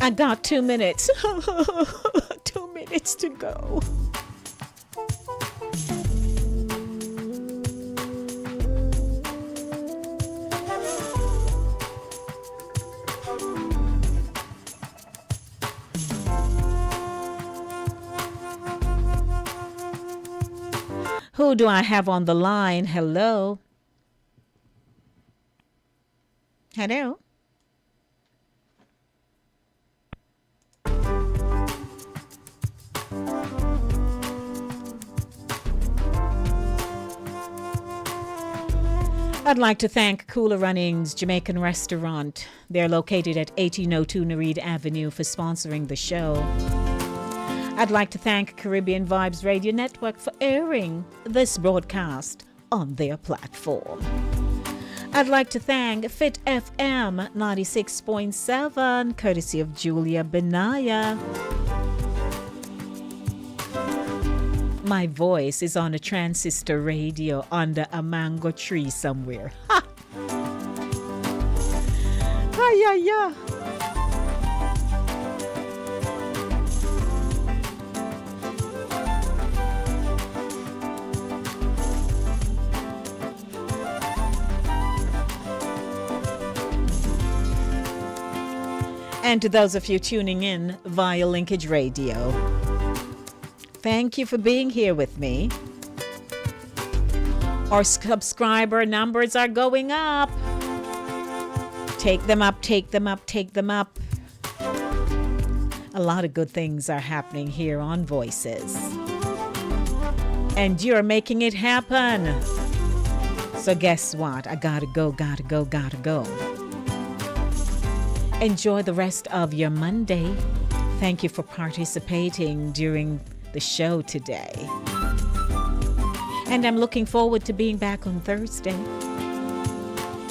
I got 2 minutes. 2 minutes to go. Who do I have on the line? Hello? Hello? I'd like to thank Cooler Runnings Jamaican Restaurant. They're located at 1802 Nereid Avenue for sponsoring the show. I'd like to thank Caribbean Vibes Radio Network for airing this broadcast on their platform. I'd like to thank Fit FM 96.7, courtesy of Julia Benaya. My voice is on a transistor radio under a mango tree somewhere. Ha! Ay, ay, ay. And to those of you tuning in via Linkage Radio, thank you for being here with me. Our subscriber numbers are going up. Take them up, take them up, take them up. A lot of good things are happening here on Voices. And you're making it happen. So guess what? I gotta go. Enjoy the rest of your Monday. Thank you for participating during the show today. And I'm looking forward to being back on Thursday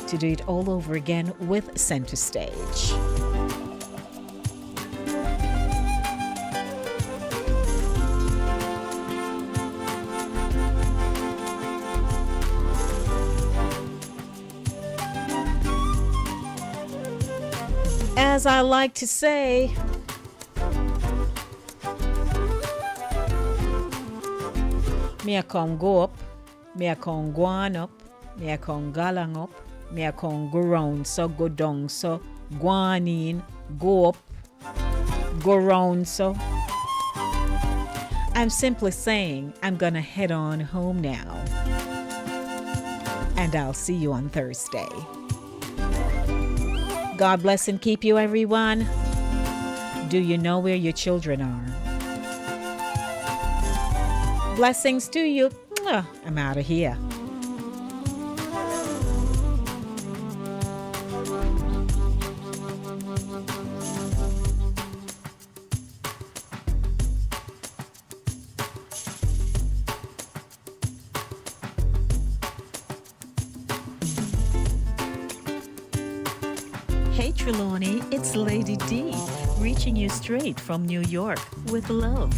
to do it all over again with Center Stage. As I like to say, me a con go up, me a con go on up, me a con galang up, me a con go round, so go down, so go on in, go up, go round, so. I'm simply saying I'm gonna head on home now. And I'll see you on Thursday. God bless and keep you, everyone. Do you know where your children are? Blessings to you. I'm out of here. Hey Trelawney, it's Lady D, reaching you straight from New York with love.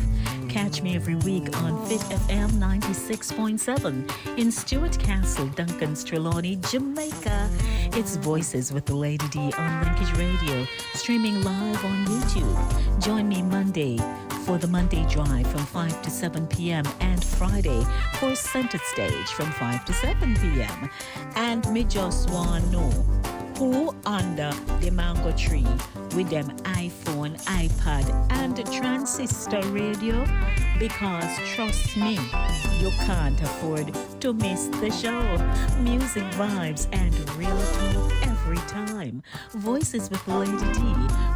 Catch me every week on Fit FM 96.7 in Stuart Castle, Duncan's Trelawney, Jamaica. It's Voices with the Lady D on Linkage Radio, streaming live on YouTube. Join me Monday for the Monday Drive from 5 to 7 p.m. and Friday for Center Stage from 5 to 7 p.m. And me just want to know who under the mango tree with them iPhone, iPad, and transistor radio? Because trust me, you can't afford to miss the show. Music, vibes, and real talk every time. Voices with Lady D,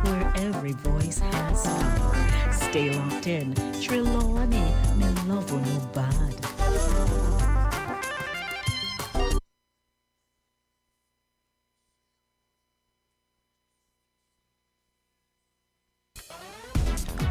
where every voice has power. Stay locked in. Trelawney, me love you no bad.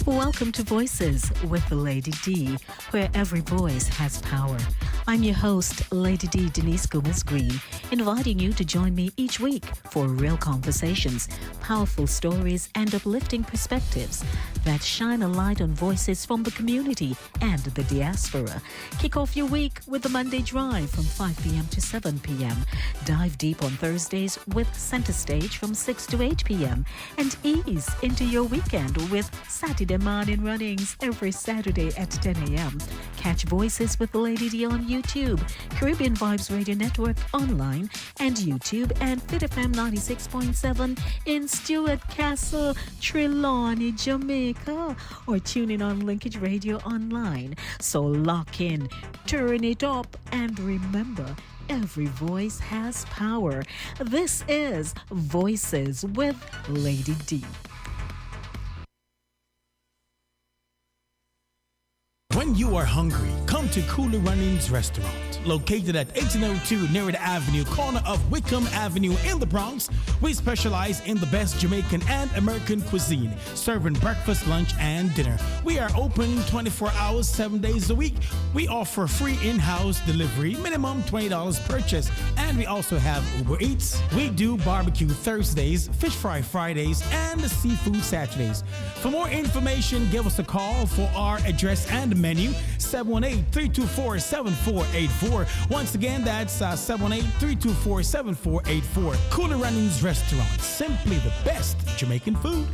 Welcome to Voices with the Lady D, where every voice has power. I'm your host, Lady D Denise Gomez Green, inviting you to join me each week for real conversations, powerful stories, and uplifting perspectives that shine a light on voices from the community and the diaspora. Kick off your week with the Monday Drive from 5 p.m. to 7 p.m. Dive deep on Thursdays with Center Stage from 6 to 8 p.m. And ease into your weekend with Saturday morning runnings every Saturday at 10 a.m. Catch Voices with the Lady D on YouTube, Caribbean Vibes Radio Network online, and YouTube, and Fit FM 96.7 in Stuart Castle, Trelawney, Jamaica, or tune in on Linkage Radio online. So lock in, turn it up, and remember, every voice has power. This is Voices with Lady D. When you are hungry, come to Cooler Runnings Restaurant. Located at 1802 Nerid Avenue, corner of Wickham Avenue in the Bronx, we specialize in the best Jamaican and American cuisine, serving breakfast, lunch, and dinner. We are open 24 hours, 7 days a week. We offer free in-house delivery, minimum $20 purchase, and we also have Uber Eats. We do barbecue Thursdays, fish fry Fridays, and seafood Saturdays. For more information, give us a call for our address and menu, 718-324-7484. Once again, that's 718-324-7484. Cooler Runnings Restaurant, simply the best Jamaican food.